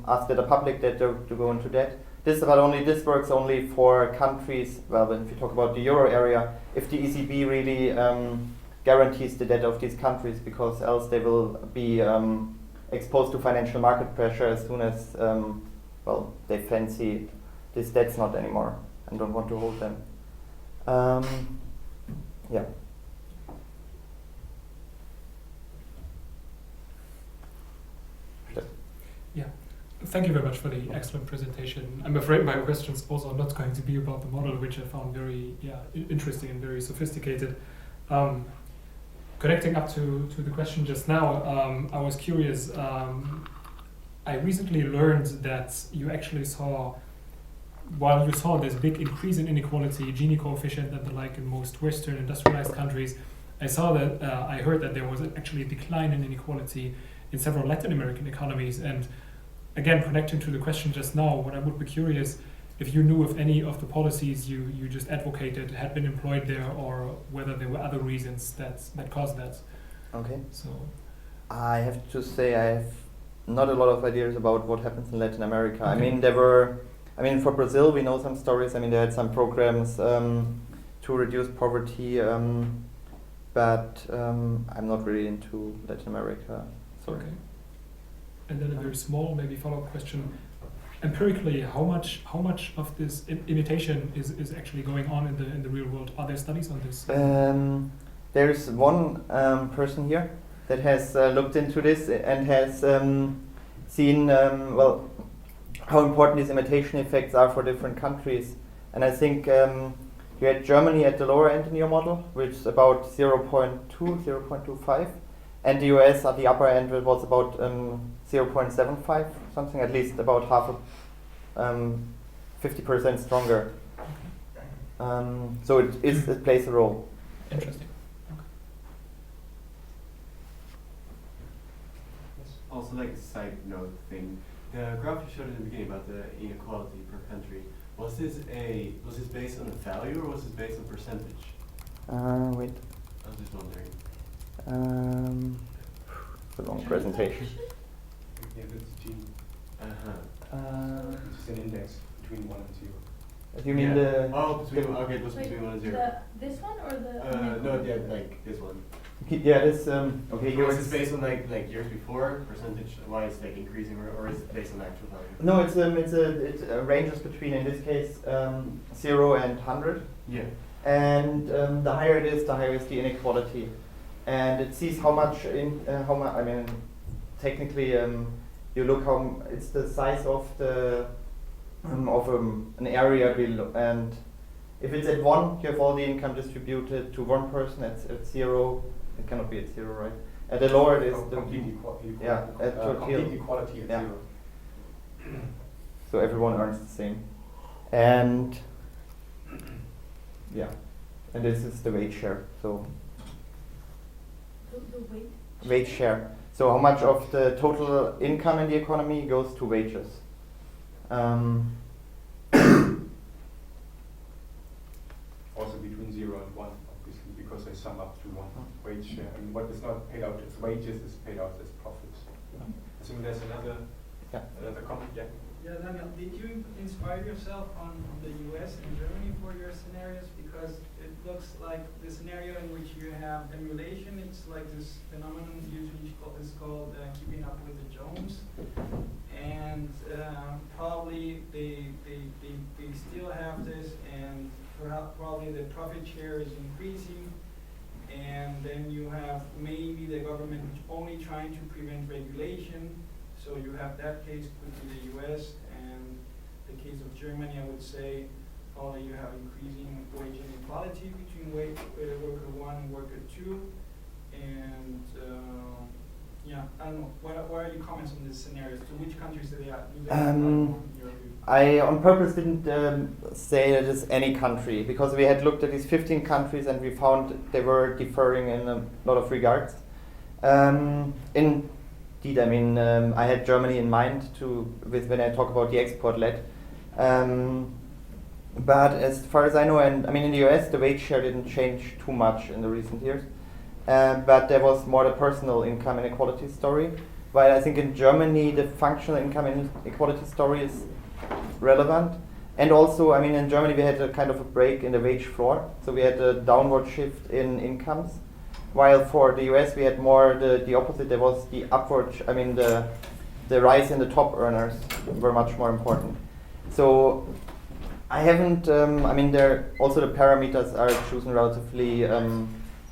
ask the public debt to go into debt. This works only for countries, well, if you talk about the euro area, if the ECB really guarantees the debt of these countries, because else they will be exposed to financial market pressure as soon as they fancy this debt's not anymore and don't want to hold them. Yeah. Yeah, thank you very much for the excellent presentation. I'm afraid my questions also are not going to be about the model, which I found very interesting and very sophisticated. Connecting up to the question just now, I was curious. I recently learned that you actually saw, while you saw this big increase in inequality, Gini coefficient and the like in most Western industrialized countries, I heard that there was actually a decline in inequality in several Latin American economies. And again, connecting to the question just now, what I would be curious if you knew if any of the policies you just advocated had been employed there, or whether there were other reasons that caused that. Okay. So I have to say I have not a lot of ideas about what happens in Latin America. Okay. I mean, for Brazil, we know some stories. I mean, they had some programs to reduce poverty, but I'm not really into Latin America. Sorry. Okay. And then a very small, maybe follow-up question. Empirically, how much of this imitation is actually going on in the real world? Are there studies on this? There's one person here that has looked into this and has seen how important these imitation effects are for different countries. And I think you had Germany at the lower end in your model, which is about 0.2, 0.25. And the US at the upper end was about 0.75, something, at least about half, 50% stronger. So it plays a role. Interesting. Okay. Also, like a side note thing, the graph you showed in the beginning about the inequality per country, was this based on a value or was this based on percentage? Wait. I was just wondering. The long presentation. Yeah, that's G. It's just an index between 1 and 2. You mean the? Oh, okay, it was between 1 and 0. This one or the? No, yeah, like this one. Yeah, this. Okay, So is this based on like years before, percentage-wise, like increasing, or is it based on actual value? No, it ranges between, in this case, 0 and 100. Yeah. And the higher it is, the higher is the inequality. And it sees how much I mean, technically, you look how it's the size of the an area and If it's at 1, you have all the income distributed to one person. At 0, it cannot be at 0, right? At the lower it is complete equality. yeah, at Complete equality at yeah. 0. So everyone earns the same. And yeah, and this is the wage share. So The weight? wage share. So how much of the total income in the economy goes to wages? Also between 0 and 1, obviously, because they sum up to 1 wage share. And what is not paid out as wages is paid out as profits. I think there's another comment. Yeah. Yeah, Daniel, did you inspire yourself on the US and Germany for your scenarios? Because it looks like the scenario in which you have emulation, it's like this phenomenon usually is called keeping up with the Jones. And probably they still have this, and probably the profit share is increasing. And then you have maybe the government only trying to prevent regulation. So you have that case could be the US, and the case of Germany, I would say, probably you have increasing wage inequality between worker 1 and worker 2. And yeah, I don't know, what are your comments on these scenarios? To which countries do they apply in your view? I on purpose didn't say that it's any country, because we had looked at these 15 countries and we found they were differing in a lot of regards. Indeed, I mean, I had Germany in mind when I talk about the export-led. But as far as I know, and I mean in the US, the wage share didn't change too much in the recent years. But there was more the personal income inequality story. While I think in Germany, the functional income inequality story is relevant. And also, I mean, in Germany, we had a kind of a break in the wage floor. So we had a downward shift in incomes. While for the US, we had more the opposite. There was the upward, I mean, the rise in the top earners were much more important. So I haven't, I mean, also the parameters are chosen relatively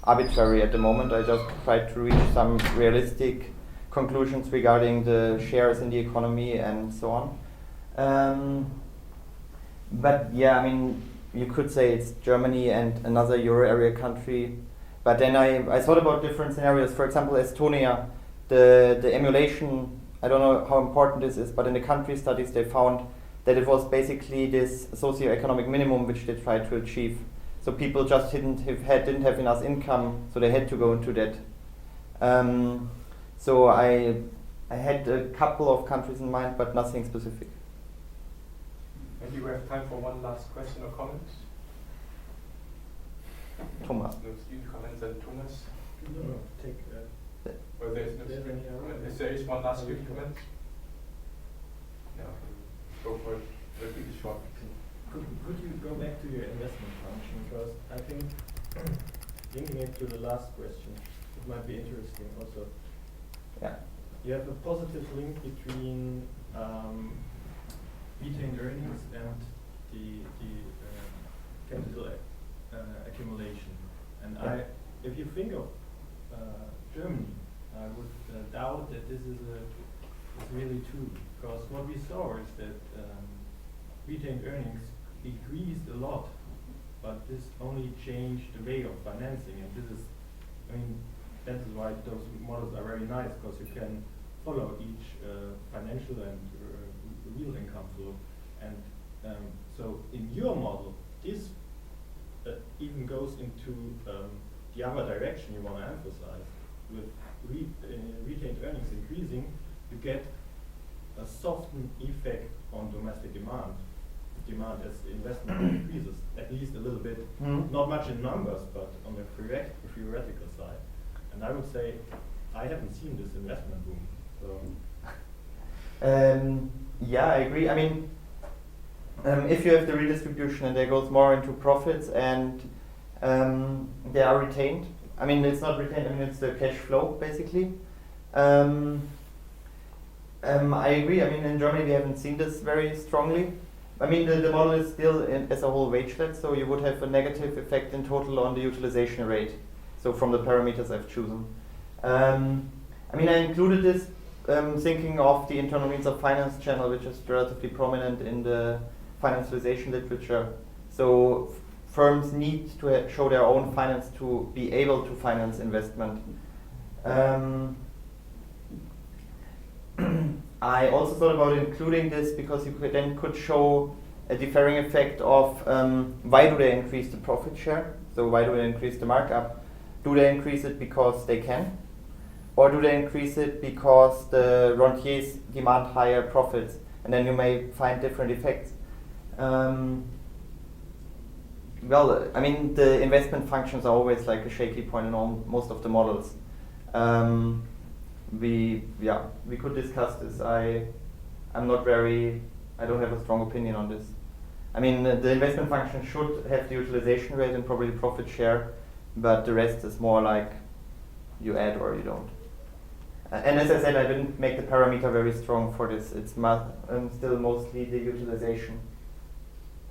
arbitrary at the moment. I just tried to reach some realistic conclusions regarding the shares in the economy and so on. But yeah, I mean, you could say it's Germany and another Euro area country. But then I thought about different scenarios. For example, Estonia, the emulation, I don't know how important this is, but in the country studies they found that it was basically this socioeconomic minimum which they tried to achieve. So people just didn't have enough income, so they had to go into debt. So I had a couple of countries in mind, but nothing specific. Maybe we have time for one last question or comment. Thomas. No student comments and Thomas. No, take. Well, there's no student comment. If there is one last student comment. No. Go for it. Really short. Could you go back to your investment function? Because I think linking it to the last question, it might be interesting also. Yeah. You have a positive link between retained earnings and the capital accumulation. And if you think of Germany, I would doubt that this is really true, because what we saw is that retained earnings decreased a lot, but this only changed the way of financing, and this is, I mean, that is why those models are very nice, because you can follow each financial and real income flow. And so in your model, this even goes into the other direction you want to emphasize. With retained earnings increasing, you get a softened effect on domestic demand. Demand as investment increases, at least a little bit, not much in numbers, but on the theoretical side. And I would say I haven't seen this investment boom. So. Yeah, I agree. I mean, if you have the redistribution and there goes more into profits and they are retained, I mean, it's not retained, I mean, it's the cash flow, basically. I agree. I mean, in Germany, we haven't seen this very strongly. I mean, the model is still as a whole wage-led, so you would have a negative effect in total on the utilization rate. So from the parameters I've chosen. I mean, I included this thinking of the internal means of finance channel, which is relatively prominent in the financialization literature. So firms need to show their own finance to be able to finance investment. I also thought about including this because you could show a differing effect of why do they increase the profit share? So why do they increase the markup? Do they increase it because they can? Or do they increase it because the rentiers demand higher profits? And then you may find different effects. Well, I mean, the investment functions are always like a shaky point in most of the models. We could discuss this. I don't have a strong opinion on this. I mean, the investment function should have the utilization rate and probably profit share, but the rest is more like you add or you don't. And as I said, I didn't make the parameter very strong for this. It's still mostly the utilization.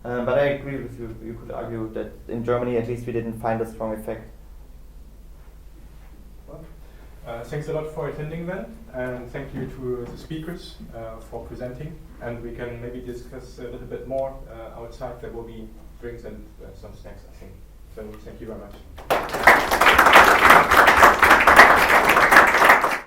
But I agree with you. You could argue that in Germany, at least, we didn't find a strong effect. Well, thanks a lot for attending then, and thank you to the speakers for presenting. And we can maybe discuss a little bit more outside. There will be drinks and some snacks, I think. So thank you very much.